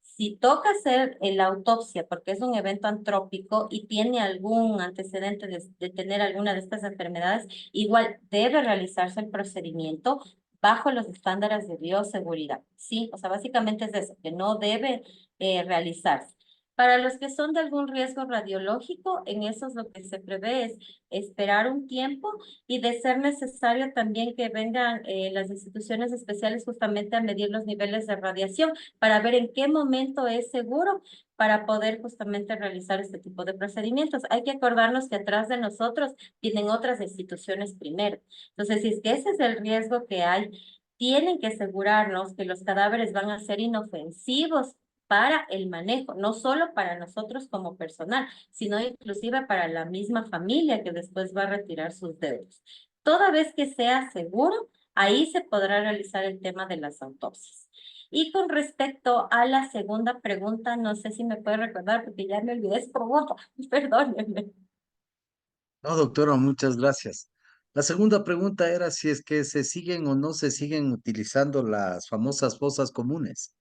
[SPEAKER 7] Si toca hacer la autopsia porque es un evento antrópico y tiene algún antecedente de tener alguna de estas enfermedades, igual debe realizarse el procedimiento bajo los estándares de bioseguridad. Sí, o sea, básicamente es eso, que no debe realizarse. Para los que son de algún riesgo radiológico, en eso es lo que se prevé es esperar un tiempo y de ser necesario también que vengan las instituciones especiales justamente a medir los niveles de radiación para ver en qué momento es seguro para poder justamente realizar este tipo de procedimientos. Hay que acordarnos que atrás de nosotros tienen otras instituciones primero. Entonces, si es que ese es el riesgo que hay, tienen que asegurarnos que los cadáveres van a ser inofensivos para el manejo, no solo para nosotros como personal, sino inclusive para la misma familia que después va a retirar sus deudos. Toda vez que sea seguro, ahí se podrá realizar el tema de las autopsias. Y con respecto a la segunda pregunta, no sé si me puede recordar porque ya me olvidé su pregunta, perdónenme.
[SPEAKER 5] No, doctora, muchas gracias. La segunda pregunta era si es que se siguen o no se siguen utilizando las famosas fosas comunes.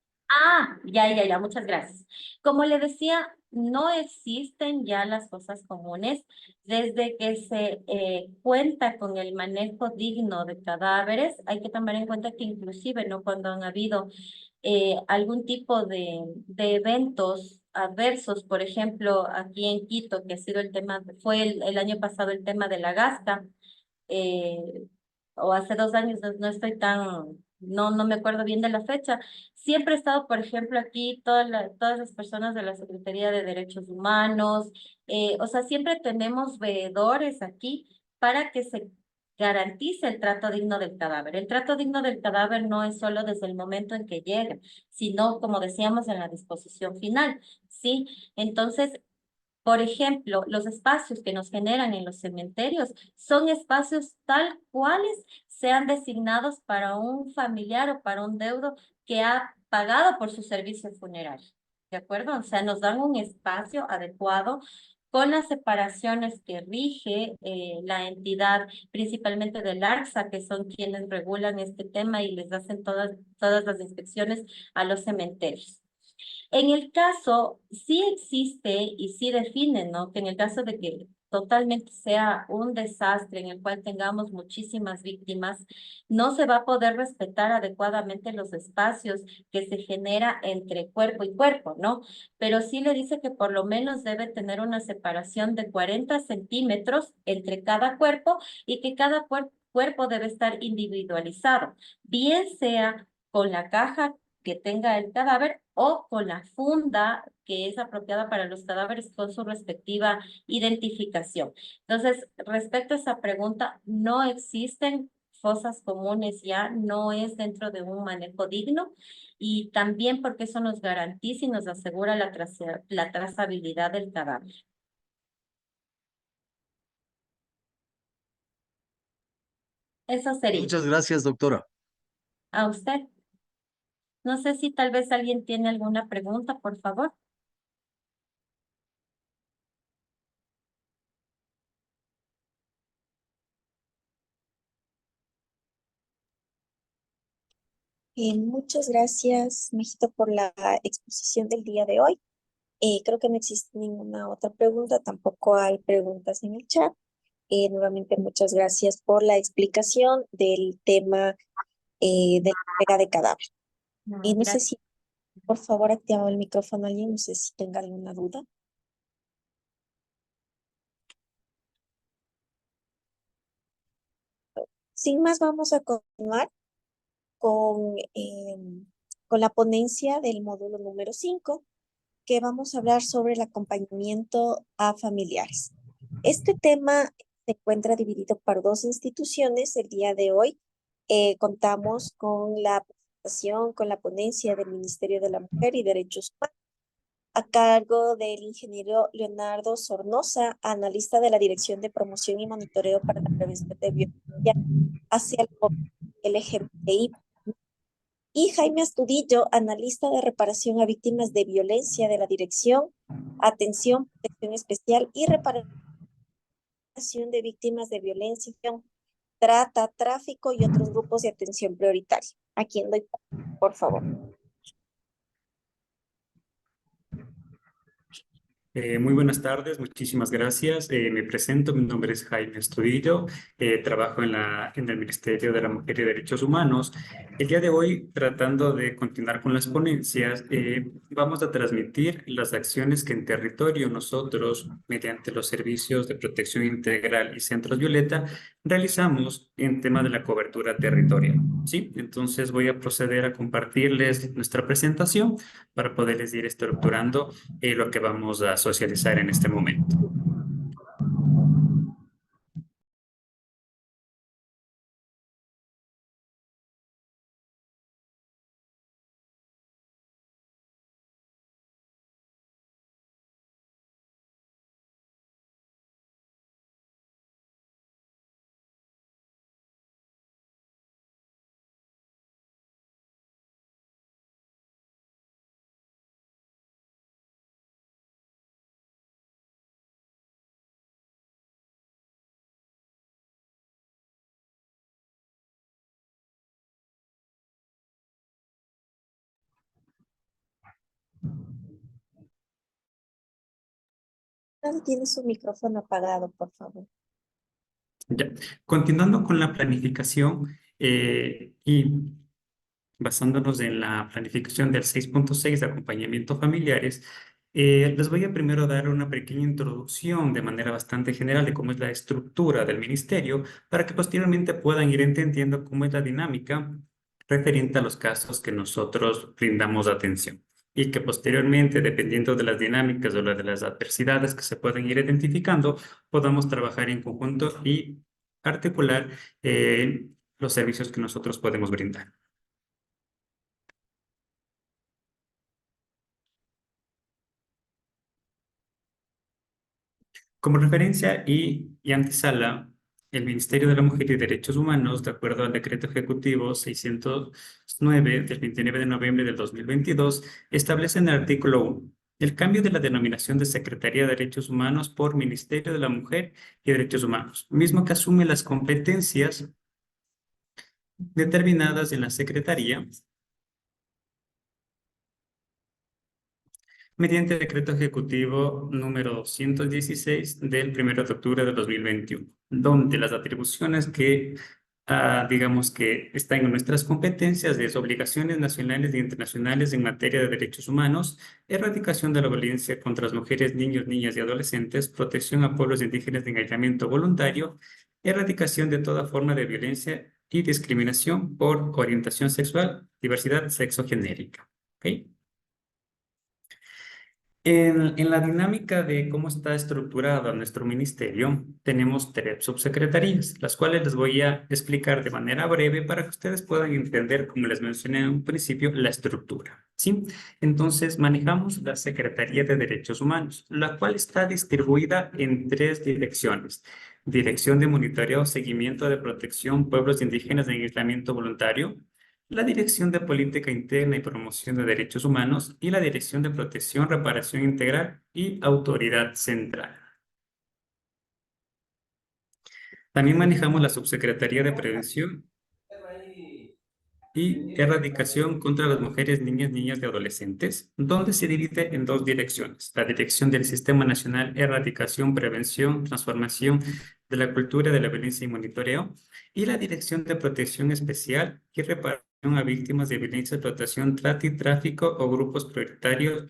[SPEAKER 7] Ya, muchas gracias. Como le decía, no existen ya las fosas comunes desde que se cuenta con el manejo digno de cadáveres. Hay que tomar en cuenta que inclusive, ¿no? Cuando han habido algún tipo de eventos adversos, por ejemplo, aquí en Quito, que ha sido el tema, fue el año pasado el tema de la gasta, eh, o hace 2 años, no estoy no me acuerdo bien de la fecha. Siempre he estado, por ejemplo, aquí todas las personas de la Secretaría de Derechos Humanos, o sea, siempre tenemos veedores aquí para que se garantice el trato digno del cadáver. El trato digno del cadáver no es solo desde el momento en que llega, sino, como decíamos, en la disposición final, ¿sí? Entonces, por ejemplo, los espacios que nos generan en los cementerios son espacios tal cuales sean designados para un familiar o para un deudo que ha pagado por su servicio funerario. ¿De acuerdo? O sea, nos dan un espacio adecuado con las separaciones que rige la entidad, principalmente del ARCSA, que son quienes regulan este tema y les hacen todas las inspecciones a los cementerios. En el caso, sí existe y sí define, ¿no? Que en el caso de que totalmente sea un desastre en el cual tengamos muchísimas víctimas, no se va a poder respetar adecuadamente los espacios que se genera entre cuerpo y cuerpo, ¿no? Pero sí le dice que por lo menos debe tener una separación de 40 centímetros entre cada cuerpo y que cada cuerpo debe estar individualizado, bien sea con la caja que tenga el cadáver o con la funda que es apropiada para los cadáveres con su respectiva identificación. Entonces, respecto a esa pregunta, no existen fosas comunes ya, no es dentro de un manejo digno y también porque eso nos garantiza y nos asegura la trazabilidad del cadáver. Eso sería.
[SPEAKER 5] Muchas gracias, doctora.
[SPEAKER 7] A usted. No sé si tal vez alguien tiene alguna pregunta, por favor.
[SPEAKER 1] Muchas gracias, Mejito, por la exposición del día de hoy. Creo que no existe ninguna otra pregunta, tampoco hay preguntas en el chat. Nuevamente, muchas gracias por la explicación del tema de la entrega de cadáver. No sé
[SPEAKER 7] Gracias.
[SPEAKER 1] si, por favor, activado el micrófono alguien, no sé si tenga alguna duda. Sin más, vamos a continuar con la ponencia del módulo número 5, que vamos a hablar sobre el acompañamiento a familiares. Este tema se encuentra dividido por dos instituciones. El día de hoy contamos con la presentación, con la ponencia del Ministerio de la Mujer y Derechos Humanos, a cargo del ingeniero Leonardo Sornosa, analista de la Dirección de Promoción y Monitoreo para la Prevención de Violencia hacia el LGBTI, y Jaime Astudillo, analista de reparación a víctimas de violencia de la Dirección, Atención, Protección Especial y Reparación de Víctimas de Violencia, Trata, Tráfico y otros grupos de atención prioritaria. ¿A quién doy, por favor?
[SPEAKER 6] Muy buenas tardes, muchísimas gracias. Me presento, mi nombre es Jaime Estudillo, trabajo en el Ministerio de la Mujer y Derechos Humanos. El día de hoy, tratando de continuar con las ponencias, vamos a transmitir las acciones que en territorio nosotros, mediante los servicios de protección integral y centros Violeta, realizamos en tema de la cobertura territorial. ¿Sí? Entonces voy a proceder a compartirles nuestra presentación para poderles ir estructurando lo que vamos a socializar en este momento.
[SPEAKER 1] Nadie tiene su micrófono apagado, por favor.
[SPEAKER 6] Ya. Continuando con la planificación y basándonos en la planificación del 6.6 de acompañamiento familiares, les voy a primero dar una pequeña introducción de manera bastante general de cómo es la estructura del ministerio para que posteriormente puedan ir entendiendo cómo es la dinámica referente a los casos que nosotros brindamos atención. Y que posteriormente, dependiendo de las dinámicas o de las adversidades que se pueden ir identificando, podamos trabajar en conjunto y articular los servicios que nosotros podemos brindar. Como referencia y antesala, el Ministerio de la Mujer y Derechos Humanos, de acuerdo al Decreto Ejecutivo 609 del 29 de noviembre del 2022, establece en el artículo 1 el cambio de la denominación de Secretaría de Derechos Humanos por Ministerio de la Mujer y Derechos Humanos, mismo que asume las competencias determinadas en la Secretaría mediante decreto ejecutivo número 216 del 1 de octubre de 2021, donde las atribuciones que, digamos que están en nuestras competencias es obligaciones nacionales e internacionales en materia de derechos humanos, erradicación de la violencia contra las mujeres, niños, niñas y adolescentes, protección a pueblos indígenas en aislamiento voluntario, erradicación de toda forma de violencia y discriminación por orientación sexual, diversidad sexogenérica. ¿Ok? En la dinámica de cómo está estructurada nuestro ministerio, tenemos tres subsecretarías, las cuales les voy a explicar de manera breve para que ustedes puedan entender, como les mencioné en un principio, la estructura. ¿Sí? Entonces, manejamos la Secretaría de Derechos Humanos, la cual está distribuida en tres direcciones. Dirección de Monitoreo, Seguimiento de Protección Pueblos Indígenas en Aislamiento Voluntario, la Dirección de Política Interna y Promoción de Derechos Humanos y la Dirección de Protección, Reparación Integral y Autoridad Central. También manejamos la Subsecretaría de Prevención y Erradicación contra las Mujeres, Niñas y Adolescentes, donde se divide en dos direcciones. La Dirección del Sistema Nacional Erradicación, Prevención, Transformación de la Cultura de la Violencia y Monitoreo, y la Dirección de Protección Especial y Reparación a víctimas de violencia, explotación, trata y tráfico o grupos prioritarios,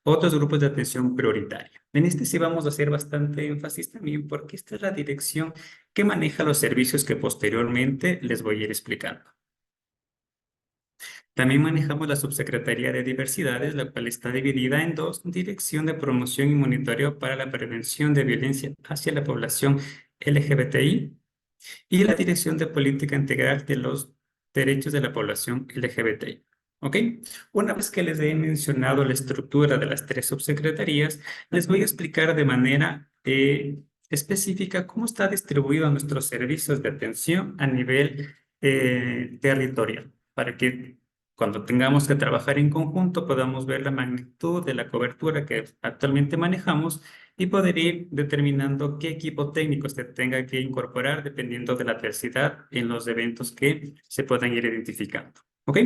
[SPEAKER 6] otros grupos de atención prioritaria. En este sí vamos a hacer bastante énfasis también porque esta es la dirección que maneja los servicios que posteriormente les voy a ir explicando. También manejamos la Subsecretaría de Diversidades, la cual está dividida en dos: Dirección de Promoción y Monitoreo para la Prevención de Violencia hacia la Población LGBTI y la Dirección de Política Integral de los Derechos de la Población LGBTI. ¿Ok? Una vez que les he mencionado la estructura de las tres subsecretarías, les voy a explicar de manera específica cómo está distribuido nuestros servicios de atención a nivel territorial, para que cuando tengamos que trabajar en conjunto podamos ver la magnitud de la cobertura que actualmente manejamos y poder ir determinando qué equipo técnico se tenga que incorporar dependiendo de la adversidad en los eventos que se puedan ir identificando. ¿Ok?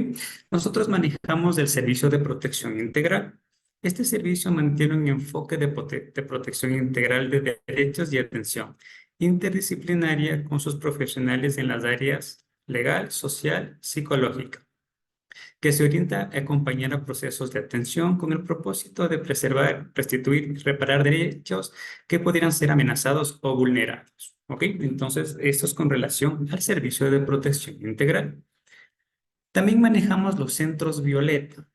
[SPEAKER 6] Nosotros manejamos el servicio de protección integral. Este servicio mantiene un enfoque de protección integral de derechos y atención interdisciplinaria con sus profesionales en las áreas legal, social, psicológica, que se orienta a acompañar a procesos de atención con el propósito de preservar, restituir y reparar derechos que pudieran ser amenazados o vulnerados. ¿Ok? Entonces, esto es con relación al servicio de protección integral. También manejamos los centros Violeta.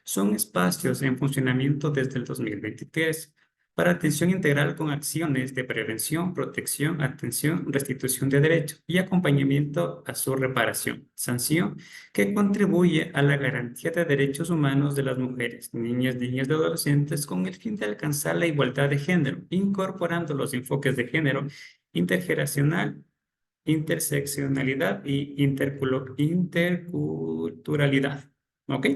[SPEAKER 6] Son espacios en funcionamiento desde el 2023 para atención integral con acciones de prevención, protección, atención, restitución de derechos y acompañamiento a su reparación, sanción, que contribuye a la garantía de derechos humanos de las mujeres, niñas y adolescentes con el fin de alcanzar la igualdad de género, incorporando los enfoques de género intergeneracional, interseccionalidad y interculturalidad. ¿Ok?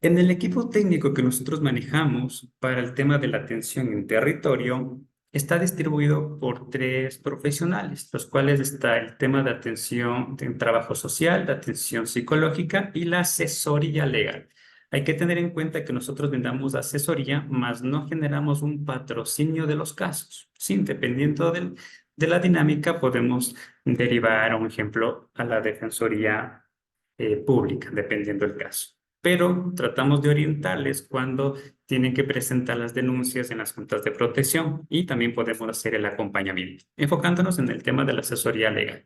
[SPEAKER 6] En el equipo técnico que nosotros manejamos para el tema de la atención en territorio, está distribuido por 3 profesionales, los cuales está el tema de atención en trabajo social, de atención psicológica y la asesoría legal. Hay que tener en cuenta que nosotros vendamos asesoría, mas no generamos un patrocinio de los casos. Sí, dependiendo de la dinámica, podemos derivar, un ejemplo, a la defensoría pública, dependiendo del caso. Pero tratamos de orientarles cuando tienen que presentar las denuncias en las juntas de protección y también podemos hacer el acompañamiento, enfocándonos en el tema de la asesoría legal.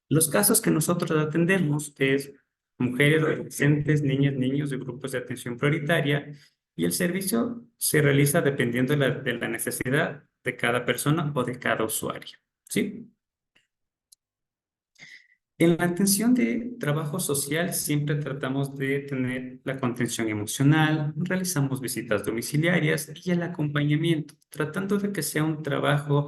[SPEAKER 6] Los casos que nosotros atendemos es mujeres, adolescentes, niñas, niños de grupos de atención prioritaria y el servicio se realiza dependiendo de la necesidad de cada persona o de cada usuario. ¿Sí? En la atención de trabajo social siempre tratamos de tener la contención emocional, realizamos visitas domiciliarias y el acompañamiento, tratando de que sea un trabajo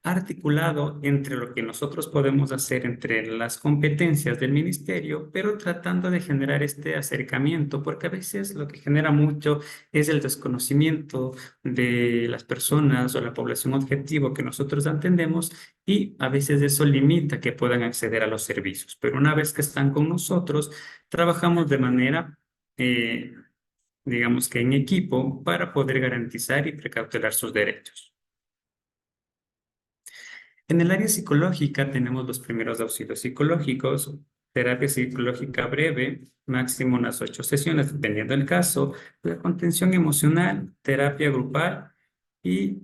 [SPEAKER 6] articulado entre lo que nosotros podemos hacer entre las competencias del ministerio, pero tratando de generar este acercamiento, porque a veces lo que genera mucho es el desconocimiento de las personas o la población objetivo que nosotros atendemos y a veces eso limita que puedan acceder a los servicios. Pero una vez que están con nosotros, trabajamos de manera, digamos que en equipo, para poder garantizar y precautelar sus derechos. En el área psicológica tenemos los primeros auxilios psicológicos, terapia psicológica breve, máximo unas 8 sesiones, dependiendo del caso, la contención emocional, terapia grupal y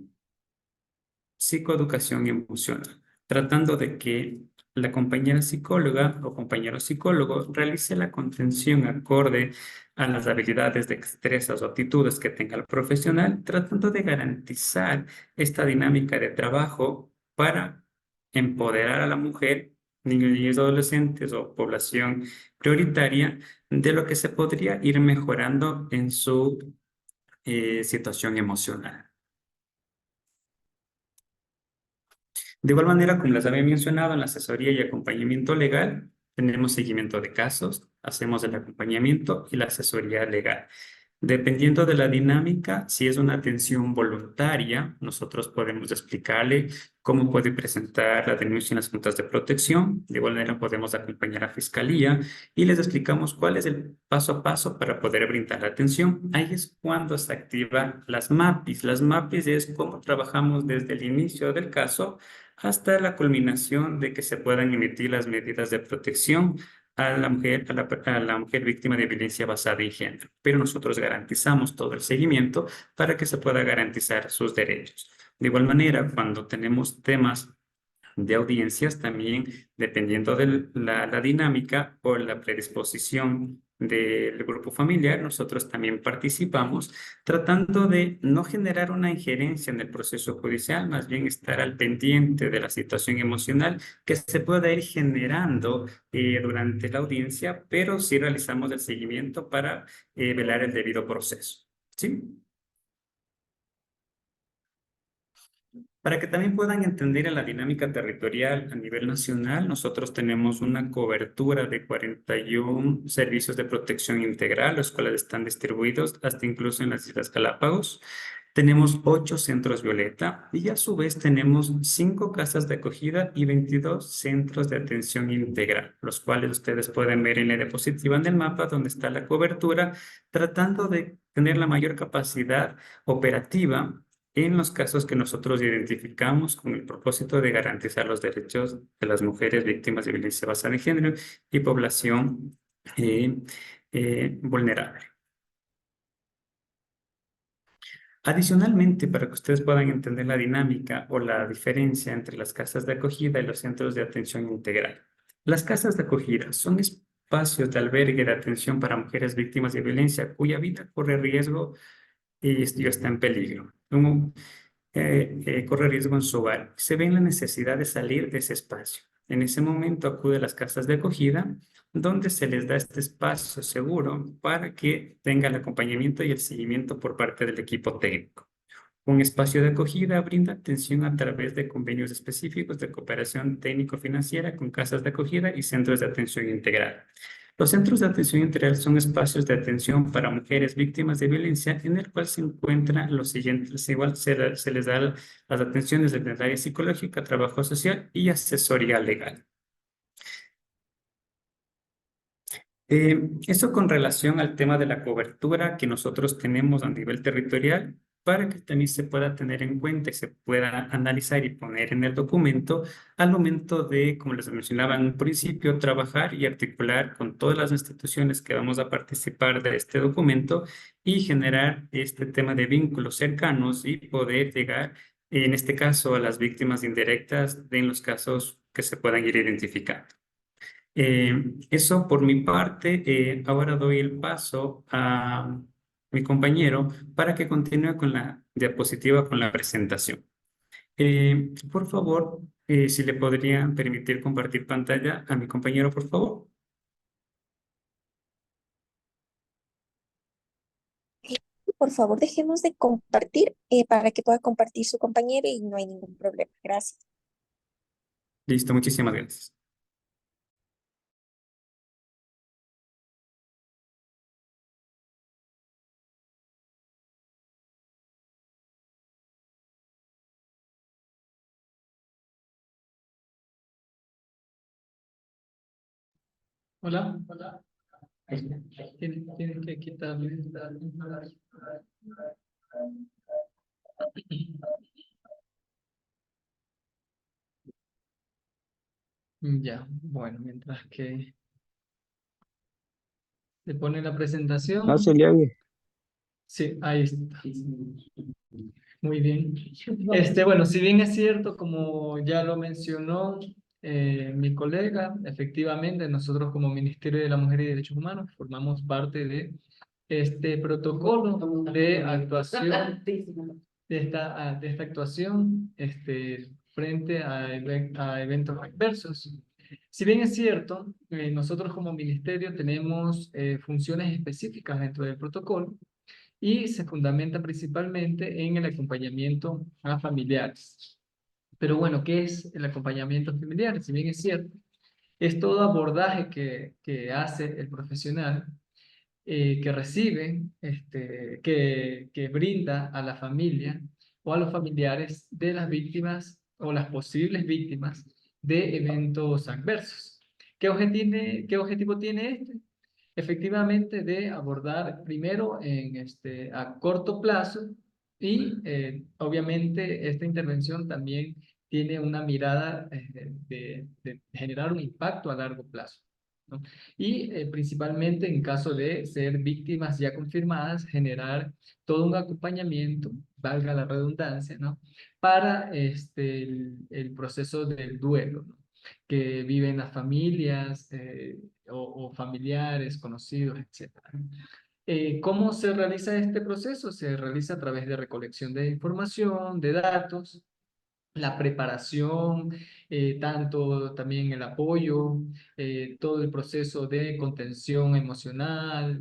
[SPEAKER 6] psicoeducación emocional, tratando de que la compañera psicóloga o compañero psicólogo realice la contención acorde a las habilidades, destrezas o aptitudes que tenga el profesional, tratando de garantizar esta dinámica de trabajo para empoderar a la mujer, niños y adolescentes o población prioritaria de lo que se podría ir mejorando en su situación emocional. De igual manera, como les había mencionado, en la asesoría y acompañamiento legal, tenemos seguimiento de casos, hacemos el acompañamiento y la asesoría legal. Dependiendo de la dinámica, si es una atención voluntaria, nosotros podemos explicarle cómo puede presentar la denuncia en las juntas de protección. De igual manera, podemos acompañar a Fiscalía y les explicamos cuál es el paso a paso para poder brindar la atención. Ahí es cuando se activan las MAPIs. Las MAPIs es cómo trabajamos desde el inicio del caso hasta la culminación de que se puedan emitir las medidas de protección a la mujer, a la mujer víctima de violencia basada en género. Pero nosotros garantizamos todo el seguimiento para que se pueda garantizar sus derechos. De igual manera, cuando tenemos temas de audiencias, también dependiendo de la dinámica o la predisposición del grupo familiar, nosotros también participamos tratando de no generar una injerencia en el proceso judicial, más bien estar al pendiente de la situación emocional que se pueda ir generando durante la audiencia, pero sí realizamos el seguimiento para velar el debido proceso. ¿Sí? Para que también puedan entender en la dinámica territorial a nivel nacional, nosotros tenemos una cobertura de 41 servicios de protección integral, los cuales están distribuidos hasta incluso en las Islas Galápagos. Tenemos 8 centros Violeta y a su vez tenemos 5 casas de acogida y 22 centros de atención integral, los cuales ustedes pueden ver en la diapositiva en el mapa donde está la cobertura, tratando de tener la mayor capacidad operativa en los casos que nosotros identificamos con el propósito de garantizar los derechos de las mujeres víctimas de violencia basada en género y población eh, vulnerable. Adicionalmente, para que ustedes puedan entender la dinámica o la diferencia entre las casas de acogida y los centros de atención integral. Las casas de acogida son espacios de albergue de atención para mujeres víctimas de violencia cuya vida corre riesgo y está en peligro. Corre riesgo en su hogar. Se ve en la necesidad de salir de ese espacio. En ese momento acude a las casas de acogida, donde se les da este espacio seguro para que tenga el acompañamiento y el seguimiento por parte del equipo técnico. Un espacio de acogida brinda atención a través de convenios específicos de cooperación técnico-financiera con casas de acogida y centros de atención integral. Los centros de atención integral son espacios de atención para mujeres víctimas de violencia en el cual se encuentran los siguientes, igual se les da las atenciones de área psicológica, trabajo social y asesoría legal. Eso con relación al tema de la cobertura que nosotros tenemos a nivel territorial, para que también se pueda tener en cuenta y se pueda analizar y poner en el documento al momento de, como les mencionaba en un principio, trabajar y articular con todas las instituciones que vamos a participar de este documento y generar este tema de vínculos cercanos y poder llegar, en este caso, a las víctimas indirectas en los casos que se puedan ir identificando. Eso por mi parte. Ahora doy el paso a mi compañero para que continúe con la diapositiva, con la presentación. Por favor, si le podrían permitir compartir pantalla a mi compañero, por favor.
[SPEAKER 1] Por favor, dejemos de compartir para que pueda compartir su compañero y no hay ningún problema. Gracias.
[SPEAKER 6] Listo, muchísimas gracias.
[SPEAKER 8] Hola, hola. Tienes que quitarle. Ya, bueno, mientras que se pone la presentación.
[SPEAKER 4] No se le oye.
[SPEAKER 8] Sí, ahí está. Muy bien. Bueno, si bien es cierto, como ya lo mencionó mi colega, efectivamente nosotros como Ministerio de la Mujer y Derechos Humanos formamos parte de este protocolo de actuación, de esta actuación frente a eventos adversos. Si bien es cierto, nosotros como ministerio tenemos funciones específicas dentro del protocolo, y se fundamenta principalmente en el acompañamiento a familiares. Pero bueno, ¿qué es el acompañamiento familiar? Si bien es cierto, es todo abordaje que hace el profesional, que recibe, que brinda a la familia o a los familiares de las víctimas o las posibles víctimas de eventos adversos. ¿Qué objetivo tiene este? Efectivamente, de abordar primero a corto plazo y obviamente esta intervención también tiene una mirada de generar un impacto a largo plazo, ¿no? Y principalmente en caso de ser víctimas ya confirmadas, generar todo un acompañamiento, valga la redundancia, ¿no? Para el proceso del duelo, ¿no? Que viven las familias o familiares, conocidos, etcétera. ¿Cómo se realiza este proceso? Se realiza a través de recolección de información, de datos, la preparación, tanto también el apoyo, todo el proceso de contención emocional,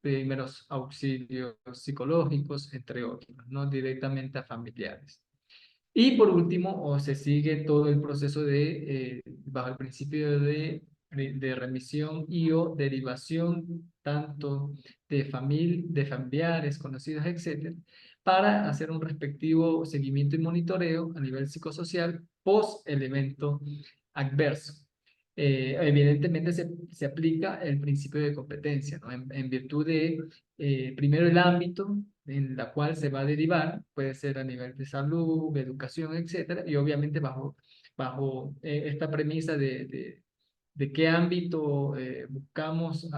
[SPEAKER 8] primeros auxilios psicológicos, entre otros, ¿no? Directamente a familiares. Y por último, se sigue todo el proceso bajo el principio de de remisión y o derivación tanto de familiares, conocidos, etcétera, para hacer un respectivo seguimiento y monitoreo a nivel psicosocial post el evento adverso. Evidentemente se aplica el principio de competencia, ¿no? En virtud de, primero, el ámbito en la cual se va a derivar, puede ser a nivel de salud, de educación, etcétera, y obviamente bajo esta premisa de qué ámbito buscamos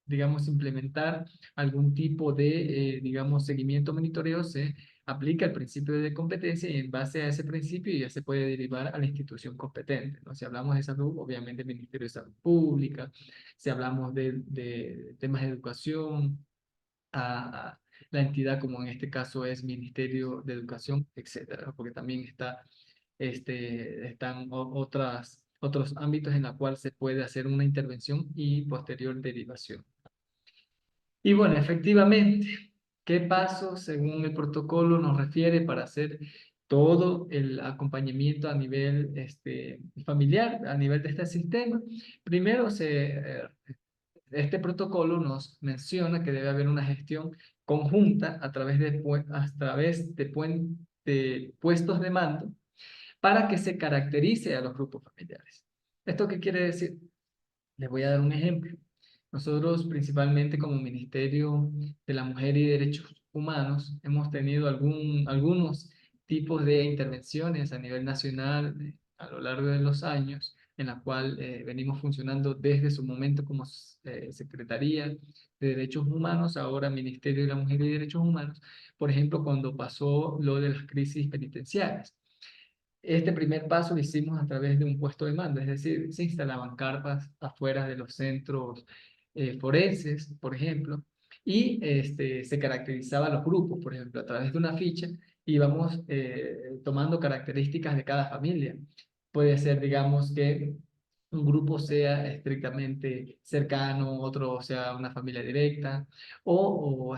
[SPEAKER 8] digamos, implementar algún tipo de, digamos, seguimiento, monitoreo, se aplica el principio de competencia y en base a ese principio ya se puede derivar a la institución competente, ¿no? Si hablamos de salud, obviamente el Ministerio de Salud Pública; si hablamos de temas de educación, a la entidad como en este caso es Ministerio de Educación, etcétera, porque también están otros ámbitos en los cuales se puede hacer una intervención y posterior derivación. Y bueno, efectivamente, ¿qué pasos según el protocolo nos refiere para hacer todo el acompañamiento a nivel familiar, a nivel de este sistema? Primero, este protocolo nos menciona que debe haber una gestión conjunta a través de puestos de mando para que se caracterice a los grupos familiares. ¿Esto qué quiere decir? Les voy a dar un ejemplo. Nosotros, principalmente como Ministerio de la Mujer y Derechos Humanos, hemos tenido algunos tipos de intervenciones a nivel nacional a lo largo de los años, en la cual venimos funcionando desde su momento como Secretaría de Derechos Humanos, ahora Ministerio de la Mujer y Derechos Humanos, por ejemplo, cuando pasó lo de las crisis penitenciarias. Este primer paso lo hicimos a través de un puesto de mando, es decir, se instalaban carpas afuera de los centros forenses, por ejemplo, y se caracterizaban los grupos, por ejemplo, a través de una ficha íbamos tomando características de cada familia. Puede ser, digamos, que un grupo sea estrictamente cercano, otro sea una familia directa, o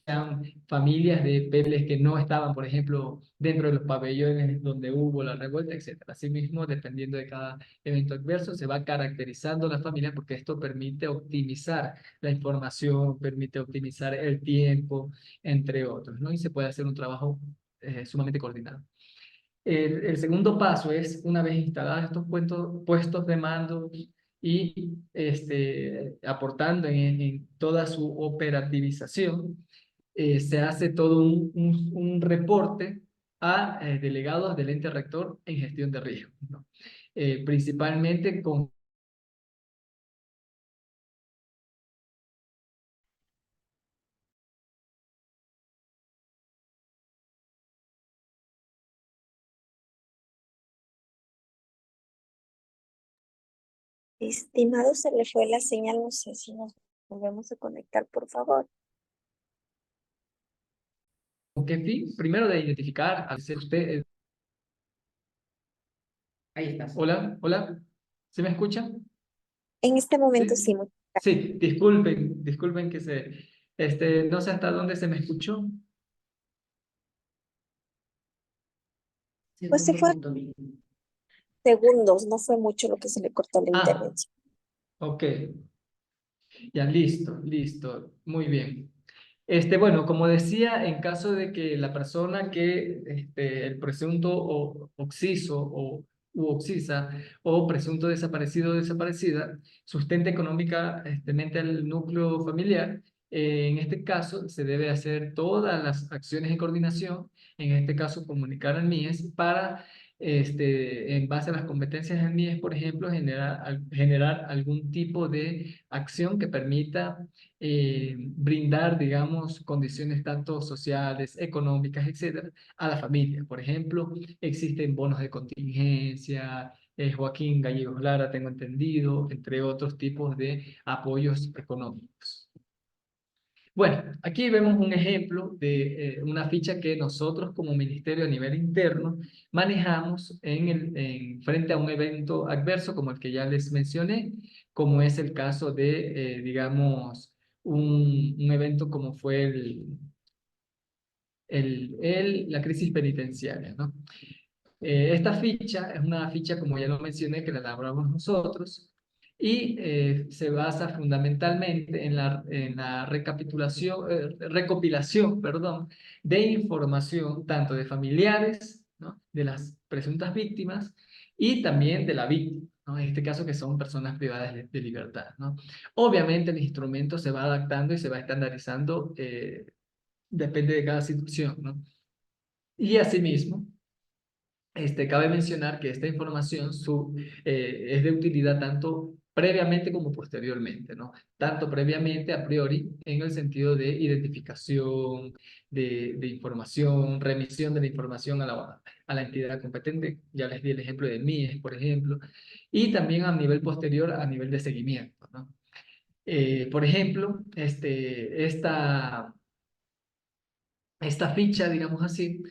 [SPEAKER 8] sean familias de pebles que no estaban, por ejemplo, dentro de los pabellones donde hubo la revuelta, etcétera. Asimismo, dependiendo de cada evento adverso, se va caracterizando la familia porque esto permite optimizar la información, permite optimizar el tiempo, entre otros, ¿no? Y se puede hacer un trabajo sumamente coordinado. El segundo paso es, una vez instalados estos puestos de mando y aportando en toda su operativización, se hace todo un reporte a delegados del ente rector en gestión de riesgo, ¿no? Principalmente con
[SPEAKER 1] Estimado, se le fue la señal, no sé si nos volvemos a conectar, por favor.
[SPEAKER 8] qué fin, primero de identificar, al ser usted...
[SPEAKER 6] Ahí estás.
[SPEAKER 8] Hola, hola, ¿se me escucha?
[SPEAKER 1] En este momento
[SPEAKER 8] Sí,
[SPEAKER 1] sí,
[SPEAKER 8] sí, disculpen que no sé hasta dónde se me escuchó.
[SPEAKER 1] pues se fue segundos, no fue mucho lo que se le cortó la intervención.
[SPEAKER 8] Ok, ya listo, muy bien. Bueno, como decía, en caso de que la persona el presunto occiso u occisa o presunto desaparecido o desaparecida sustente económicamente al núcleo familiar, en este caso se debe hacer todas las acciones de coordinación, en este caso comunicar al MIES para, en base a las competencias del MIES, por ejemplo, generar algún tipo de acción que permita brindar, digamos, condiciones tanto sociales, económicas, etcétera, a la familia. Por ejemplo, existen bonos de contingencia, Joaquín Gallegos Lara, tengo entendido, entre otros tipos de apoyos económicos. Bueno, aquí vemos un ejemplo de una ficha que nosotros como ministerio a nivel interno manejamos frente a un evento adverso como el que ya les mencioné, como es el caso de, digamos, un evento como fue la crisis penitenciaria, ¿no? Esta ficha es una ficha, como ya lo mencioné, que la elaboramos nosotros y se basa fundamentalmente en la recopilación, perdón, de información tanto de familiares, ¿no?, de las presuntas víctimas y también de la víctima, ¿no?, en este caso que son personas privadas de libertad, ¿no? Obviamente el instrumento se va adaptando y se va estandarizando, depende de cada situación, ¿no? Y asimismo, cabe mencionar que esta información es de utilidad tanto previamente como posteriormente, ¿no? Tanto previamente, a priori, en el sentido de identificación, de información, remisión de la información a la entidad competente. Ya les di el ejemplo de MIES, por ejemplo, y también a nivel posterior, a nivel de seguimiento, ¿no? Por ejemplo, esta ficha, digamos así,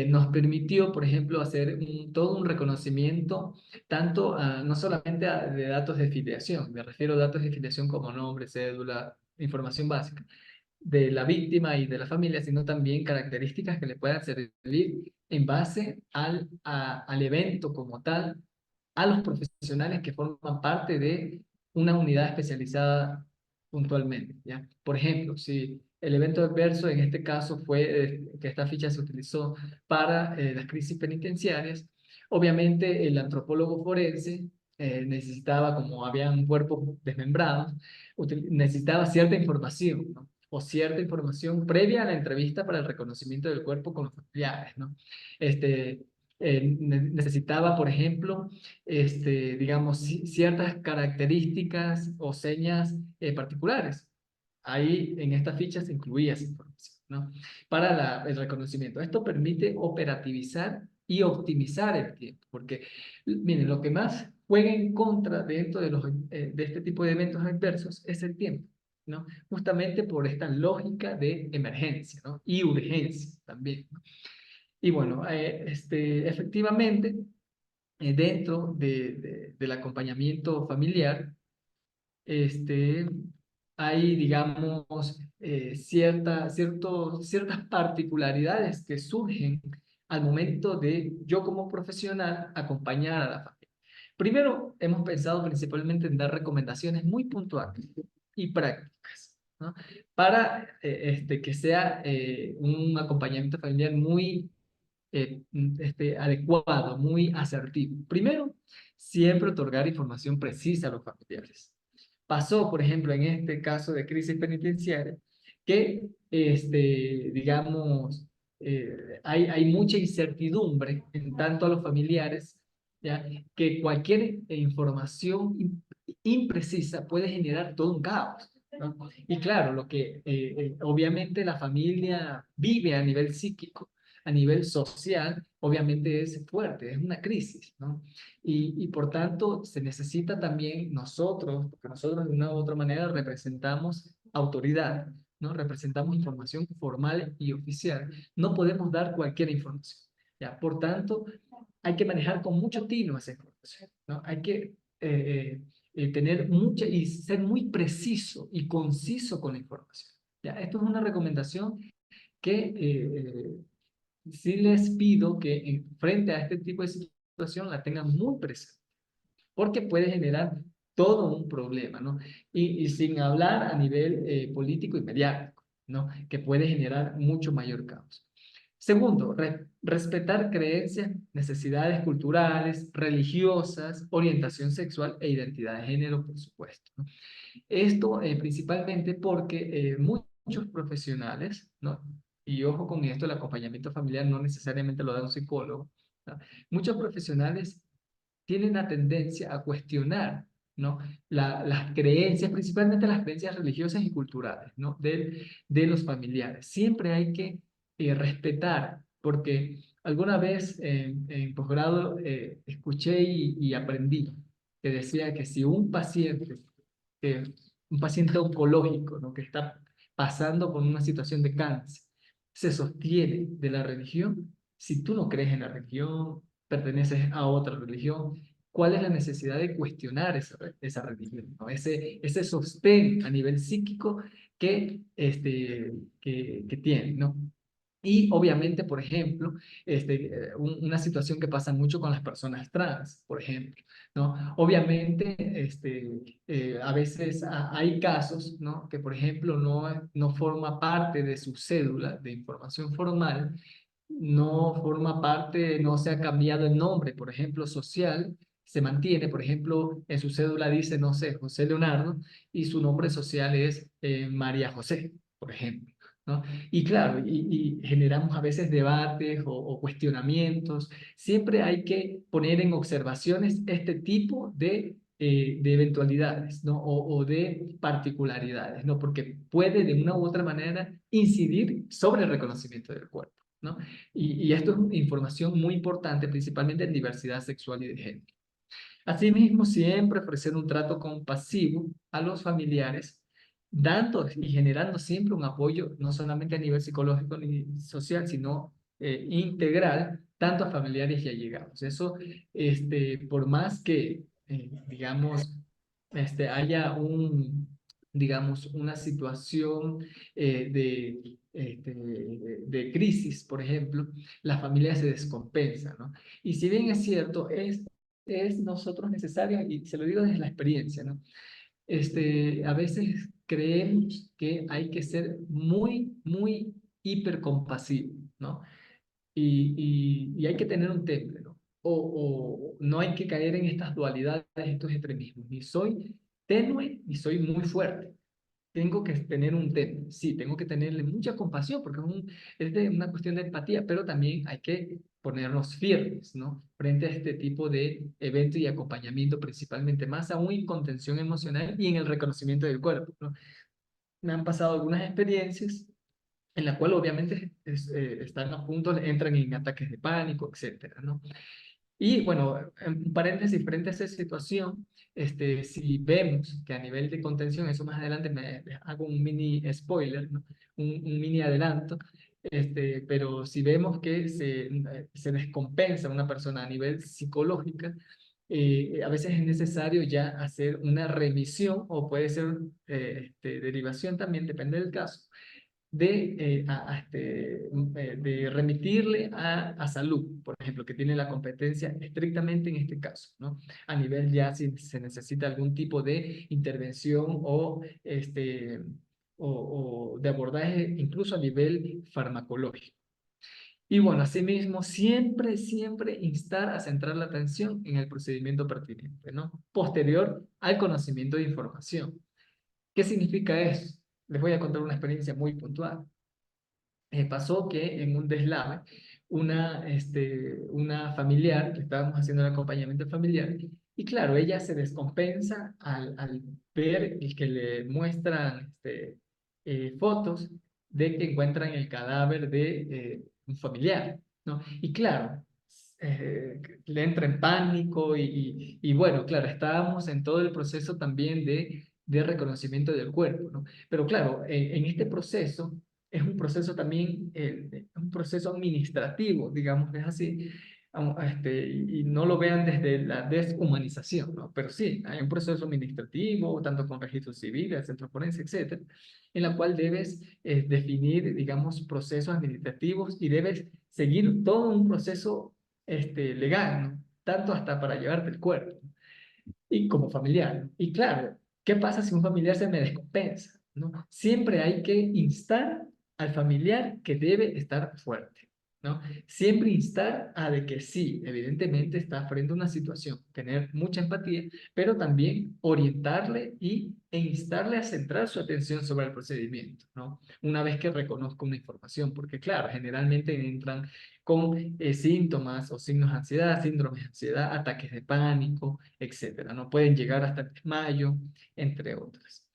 [SPEAKER 8] nos permitió, por ejemplo, hacer todo un reconocimiento, tanto no solamente de datos de filiación, me refiero a datos de filiación como nombre, cédula, información básica de la víctima y de la familia, sino también características que le puedan servir en base al evento como tal, a los profesionales que forman parte de una unidad especializada puntualmente, ¿ya? Por ejemplo, si el evento adverso en este caso fue que esta ficha se utilizó para las crisis penitenciarias, obviamente el antropólogo forense necesitaba, como habían cuerpos desmembrados, necesitaba cierta información, ¿no?, o cierta información previa a la entrevista para el reconocimiento del cuerpo con los familiares, ¿no? Necesitaba, por ejemplo, digamos, ciertas características o señas particulares. Ahí en esta ficha se incluía esa información, ¿no?, para el reconocimiento. Esto permite operativizar y optimizar el tiempo, porque, miren, lo que más juega en contra dentro de este tipo de eventos adversos es el tiempo, ¿no? Justamente por esta lógica de emergencia, ¿no?, y urgencia también, ¿no? Y bueno, efectivamente, dentro del acompañamiento familiar, hay, digamos, ciertas particularidades que surgen al momento de yo como profesional acompañar a la familia. Primero, hemos pensado principalmente en dar recomendaciones muy puntuales y prácticas, ¿no?, para que sea un acompañamiento familiar muy adecuado, muy asertivo. Primero, siempre otorgar información precisa a los familiares. Pasó, por ejemplo, en este caso de crisis penitenciaria, que, digamos, hay mucha incertidumbre en tanto a los familiares, ¿ya?, que cualquier información imprecisa puede generar todo un caos, ¿no? Y claro, lo que obviamente la familia vive a nivel psíquico, a nivel social, obviamente es fuerte, es una crisis, ¿no? Y por tanto se necesita también nosotros, porque nosotros de una u otra manera representamos autoridad, ¿no? Representamos información formal y oficial. No podemos dar cualquier información, ¿ya? Por tanto, hay que manejar con mucho tino esa información, ¿no? Hay que tener mucha y ser muy preciso y conciso con la información, ¿ya? Esto es una recomendación que sí les pido que frente a este tipo de situación la tengan muy presente, porque puede generar todo un problema, ¿no? Y sin hablar a nivel político y mediático, ¿no?, que puede generar mucho mayor caos. Segundo, respetar creencias, necesidades culturales, religiosas, orientación sexual e identidad de género, por supuesto, ¿no? Esto principalmente porque muchos profesionales, ¿no?, y ojo con esto, el acompañamiento familiar no necesariamente lo da un psicólogo, ¿no?, muchos profesionales tienen la tendencia a cuestionar, ¿no?, las creencias, principalmente las creencias religiosas y culturales, ¿no?, de los familiares. Siempre hay que respetar, porque alguna vez en posgrado escuché y aprendí que decía que si un paciente oncológico, ¿no?, que está pasando por una situación de cáncer, se sostiene de la religión, si tú no crees en la religión, perteneces a otra religión, ¿cuál es la necesidad de cuestionar esa religión, ¿no? Ese sostén a nivel psíquico que tiene, ¿no? Y obviamente, por ejemplo, una situación que pasa mucho con las personas trans, por ejemplo, ¿no? Obviamente, a veces hay casos, ¿no? Que, por ejemplo, no forma parte de su cédula de información formal, no forma parte, no se ha cambiado el nombre, por ejemplo, social, se mantiene, por ejemplo, en su cédula dice, no sé, José Leonardo, y su nombre social es María José, por ejemplo, ¿no? Y claro, y generamos a veces debates o cuestionamientos. Siempre hay que poner en observaciones este tipo de eventualidades, ¿no? O de particularidades, ¿no? Porque puede de una u otra manera incidir sobre el reconocimiento del cuerpo, ¿no? Y esto es información muy importante, principalmente en diversidad sexual y de género. Asimismo, siempre ofrecer un trato compasivo a los familiares, dando y generando siempre un apoyo, no solamente a nivel psicológico ni social, sino integral, tanto a familiares y allegados. Eso, por más que, digamos, haya digamos, una situación de crisis, por ejemplo, la familia se descompensa, ¿no? Y si bien es cierto, es nosotros necesario, y se lo digo desde la experiencia, ¿no? A veces creemos que hay que ser muy, muy hipercompasivo, ¿no? Y hay que tener un temple, ¿no? O no hay que caer en estas dualidades, estos extremismos. Ni soy tenue, ni soy muy fuerte. Tengo que tener un temple. Sí, tengo que tenerle mucha compasión porque es una cuestión de empatía, pero también hay que ponernos firmes, ¿no? Frente a este tipo de eventos y acompañamiento, principalmente más aún en contención emocional y en el reconocimiento del cuerpo, ¿no? Me han pasado algunas experiencias en la cual obviamente están a punto, entran en ataques de pánico, etcétera, ¿no? Y bueno, en paréntesis, frente a esa situación, si vemos que a nivel de contención, eso más adelante me hago un mini spoiler, ¿no? Un mini adelanto, pero si vemos que se descompensa una persona a nivel psicológica, a veces es necesario ya hacer una remisión o puede ser derivación también, depende del caso de remitirle a salud, por ejemplo, que tiene la competencia estrictamente en este caso, ¿no? A nivel ya si se necesita algún tipo de intervención o de abordaje incluso a nivel farmacológico. Y bueno, asimismo, siempre, siempre instar a centrar la atención en el procedimiento pertinente, ¿no? Posterior al conocimiento de información. ¿Qué significa eso? Les voy a contar una experiencia muy puntual. Pasó que en un deslave, una familiar, que estábamos haciendo el acompañamiento familiar, y claro, ella se descompensa al ver y que le muestran fotos de que encuentran el cadáver de un familiar, ¿no? Y claro, le entra en pánico y bueno, claro, estábamos en todo el proceso también de reconocimiento del cuerpo, ¿no? Pero claro, en este proceso es un proceso también, un proceso administrativo, digamos, es así, y no lo vean desde la deshumanización, ¿no? Pero sí, hay un proceso administrativo, tanto con registro civil, el centro forense, etcétera, en la cual debes definir, digamos, procesos administrativos y debes seguir todo un proceso legal, ¿no? Tanto hasta para llevarte el cuerpo y como familiar. Y claro, ¿qué pasa si un familiar se me descompensa? ¿No? Siempre hay que instar al familiar que debe estar fuerte, ¿no? Siempre instar a de que sí, evidentemente está frente a una situación, tener mucha empatía, pero también orientarle e instarle a centrar su atención sobre el procedimiento, ¿no? Una vez que reconozca una información, porque claro, generalmente entran con síntomas o signos de ansiedad, síndromes de ansiedad, ataques de pánico, etcétera. No pueden llegar hasta el desmayo, entre otras.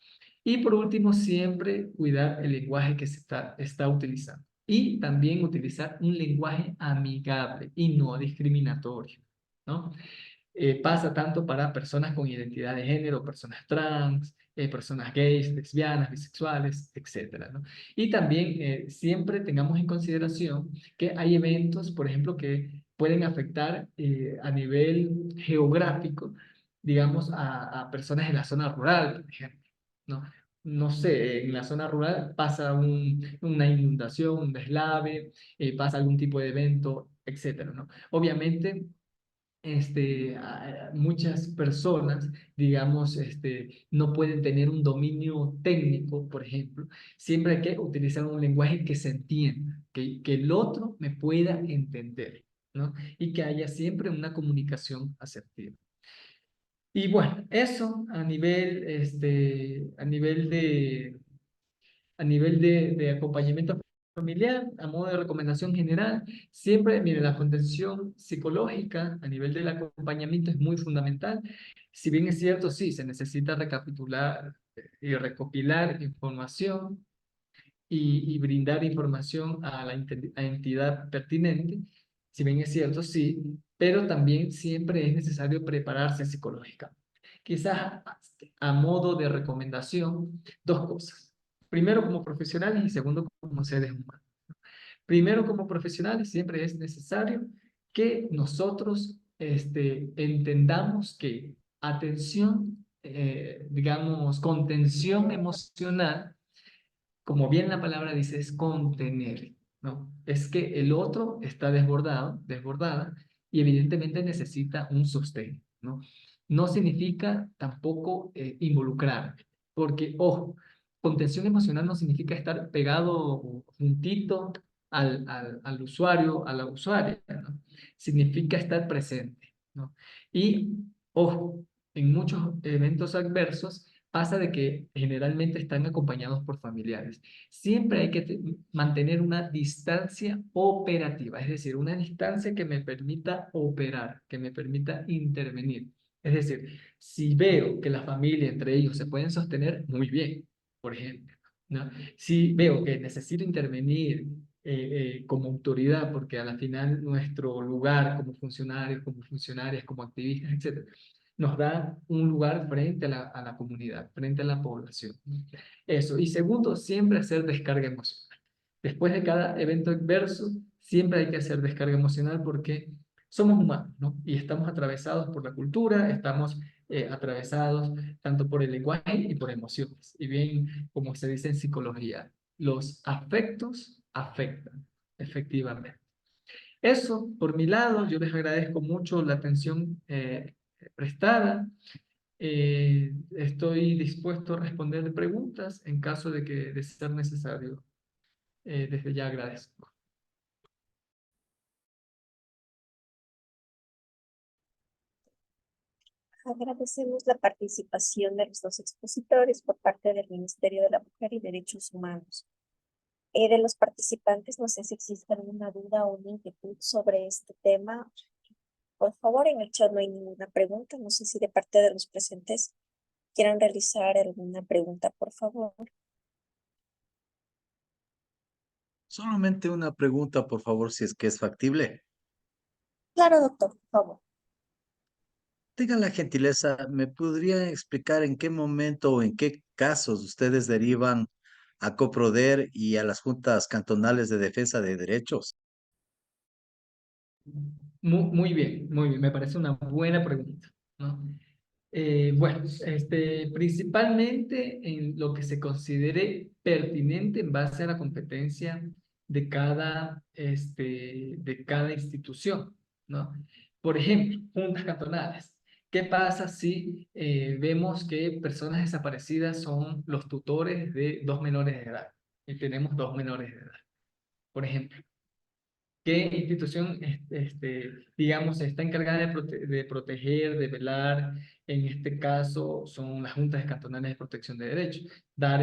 [SPEAKER 8] Y por último, siempre cuidar el lenguaje que se está utilizando. Y también utilizar un lenguaje amigable y no discriminatorio, ¿no? Pasa tanto para personas con identidad de género, personas trans, personas gays, lesbianas, bisexuales, etcétera, ¿no? Y también siempre tengamos en consideración que hay eventos, por ejemplo, que pueden afectar a nivel geográfico, digamos, a personas en la zona rural, por ejemplo, ¿no? no sé, en la zona rural pasa una inundación, un deslave, pasa algún tipo de evento, etcétera, ¿no? Obviamente, muchas personas, digamos, no pueden tener un dominio técnico, por ejemplo. Siempre hay que utilizar un lenguaje que se entienda, que el otro me pueda entender, ¿no? Y que haya siempre una comunicación asertiva. Y bueno, eso a nivel de acompañamiento familiar, a modo de recomendación general, siempre, mire, la contención psicológica a nivel del acompañamiento es muy fundamental. Si bien es cierto, sí, se necesita recapitular y recopilar información y brindar información a la entidad pertinente, si bien es cierto, sí, pero también siempre es necesario prepararse psicológicamente. Quizás a modo de recomendación, dos cosas. Primero, como profesionales y segundo, como seres humanos. Primero, como profesionales, siempre es necesario que nosotros entendamos que atención, digamos, contención emocional, como bien la palabra dice, es contener, ¿no? Es que el otro está desbordado, desbordada, y evidentemente necesita un sostén, ¿no? No significa tampoco involucrar, porque, ojo, contención emocional no significa estar pegado juntito al usuario, a la usuaria, ¿no? Significa estar presente, ¿no? Y, ojo, en muchos eventos adversos, pasa de que generalmente están acompañados por familiares. Siempre hay que mantener una distancia operativa, es decir, una distancia que me permita operar, que me permita intervenir. Es decir, si veo que la familia entre ellos se pueden sostener, muy bien, por ejemplo, ¿no? Si veo que necesito intervenir como autoridad, porque a la final nuestro lugar como funcionarios, como funcionarias, como activistas, etcétera, nos da un lugar frente a la comunidad, frente a la población. Eso. Y segundo, siempre hacer descarga emocional. Después de cada evento adverso, siempre hay que hacer descarga emocional porque somos humanos, ¿no? Y estamos atravesados por la cultura, estamos atravesados tanto por el lenguaje y por emociones. Y bien, como se dice en psicología, los afectos afectan, efectivamente. Eso, por mi lado, yo les agradezco mucho la atención prestada. Estoy dispuesto a responder preguntas en caso de ser necesario. Desde ya agradezco.
[SPEAKER 1] Agradecemos la participación de los dos expositores por parte del Ministerio de la Mujer y Derechos Humanos. De los participantes, no sé si existe alguna duda o una inquietud sobre este tema. Por favor, en el chat no hay ninguna pregunta. No sé si de parte de los presentes quieran realizar alguna pregunta, por favor.
[SPEAKER 5] Solamente una pregunta, por favor, si es que es factible.
[SPEAKER 1] Claro, doctor, por favor.
[SPEAKER 5] Tengan la gentileza, ¿me podrían explicar en qué momento o en qué casos ustedes derivan a Coproder y a las juntas cantonales de defensa de derechos?
[SPEAKER 8] Muy bien, muy bien. Me parece una buena pregunta, ¿no? Bueno, principalmente en lo que se considere pertinente en base a la competencia de cada institución, ¿no? Por ejemplo, juntas cantonales. ¿Qué pasa si vemos que personas desaparecidas son los tutores de dos menores de edad? Y tenemos dos menores de edad, por ejemplo. ¿Qué institución, digamos, está encargada de proteger, de velar? En este caso son las juntas cantonales de protección de derechos. Dar,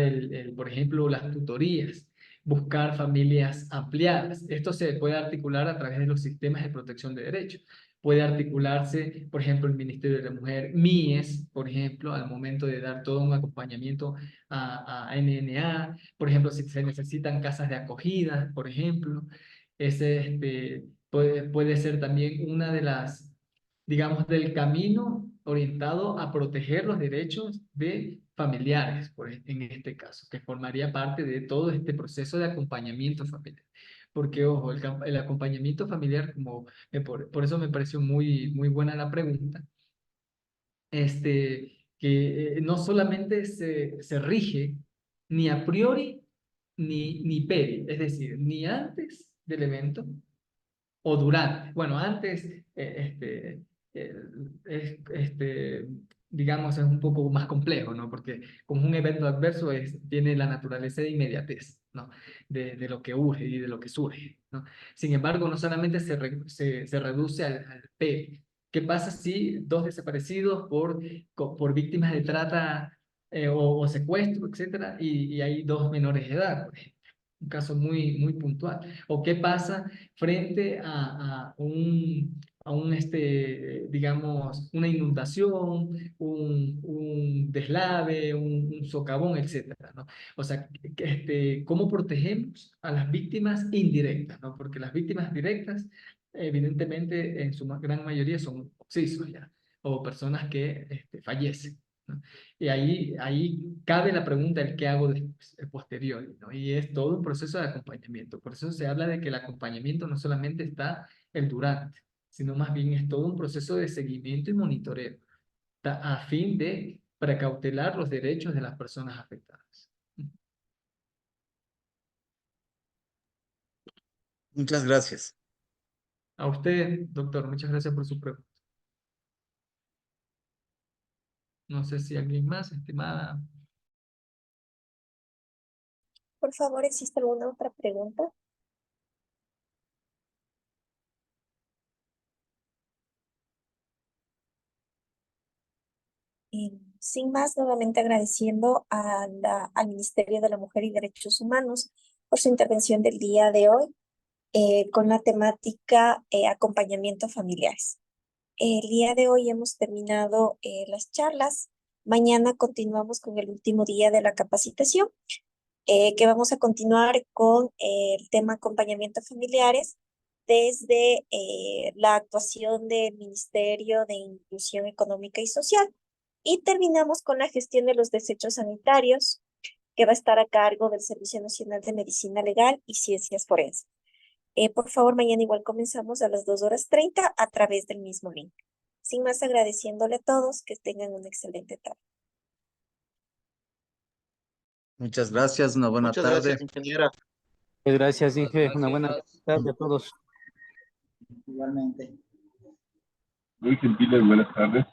[SPEAKER 8] por ejemplo, las tutorías, buscar familias ampliadas. Esto se puede articular a través de los sistemas de protección de derechos. Puede articularse, por ejemplo, el Ministerio de la Mujer, MIES, por ejemplo, al momento de dar todo un acompañamiento a NNA. Por ejemplo, si se necesitan casas de acogida, por ejemplo. Puede ser también una de las, digamos, del camino orientado a proteger los derechos de familiares, en este caso, que formaría parte de todo este proceso de acompañamiento familiar. Porque, ojo, el acompañamiento familiar, por eso me pareció muy, muy buena la pregunta, que no solamente se rige ni a priori ni peri, es decir, ni antes del evento o durante. Bueno, antes, digamos, es un poco más complejo, ¿no? Porque como un evento adverso tiene la naturaleza de inmediatez, ¿no? De lo que urge y de lo que surge, ¿no? Sin embargo, no solamente se reduce al P. ¿Qué pasa si dos desaparecidos por víctimas de trata o secuestro, etcétera, y hay dos menores de edad, por ejemplo? Un caso muy puntual. ¿O qué pasa frente a digamos, una inundación, un deslave, un socavón, etcétera, ¿no? O sea, ¿cómo protegemos a las víctimas indirectas, ¿no? Porque las víctimas directas, evidentemente, en su gran mayoría son occisos ya, o personas que fallecen, ¿no? Y ahí cabe la pregunta del qué hago después, el posterior, ¿no? Y es todo un proceso de acompañamiento. Por eso se habla de que el acompañamiento no solamente está el durante, sino más bien es todo un proceso de seguimiento y monitoreo a fin de precautelar los derechos de las personas afectadas.
[SPEAKER 5] Muchas gracias.
[SPEAKER 8] A usted, doctor, muchas gracias por su pregunta. No sé si alguien más, estimada.
[SPEAKER 1] Por favor, ¿existe alguna otra pregunta? Sin más, nuevamente agradeciendo al Ministerio de la Mujer y Derechos Humanos por su intervención del día de hoy con la temática acompañamiento familiares. El día de hoy hemos terminado las charlas. Mañana continuamos con el último día de la capacitación, que vamos a continuar con el tema acompañamiento familiares desde la actuación del Ministerio de Inclusión Económica y Social. Y terminamos con la gestión de los desechos sanitarios, que va a estar a cargo del Servicio Nacional de Medicina Legal y Ciencias Forenses. Por favor, mañana igual comenzamos a las 2:30 a través del mismo link. Sin más, agradeciéndole a todos que tengan una excelente tarde.
[SPEAKER 5] Muchas gracias, una buena
[SPEAKER 9] Muchas
[SPEAKER 5] tarde.
[SPEAKER 9] gracias, ingeniera.
[SPEAKER 10] Gracias, Inge. Una buena tarde a todos.
[SPEAKER 11] Igualmente.
[SPEAKER 12] Luis Gentiles, buenas tardes.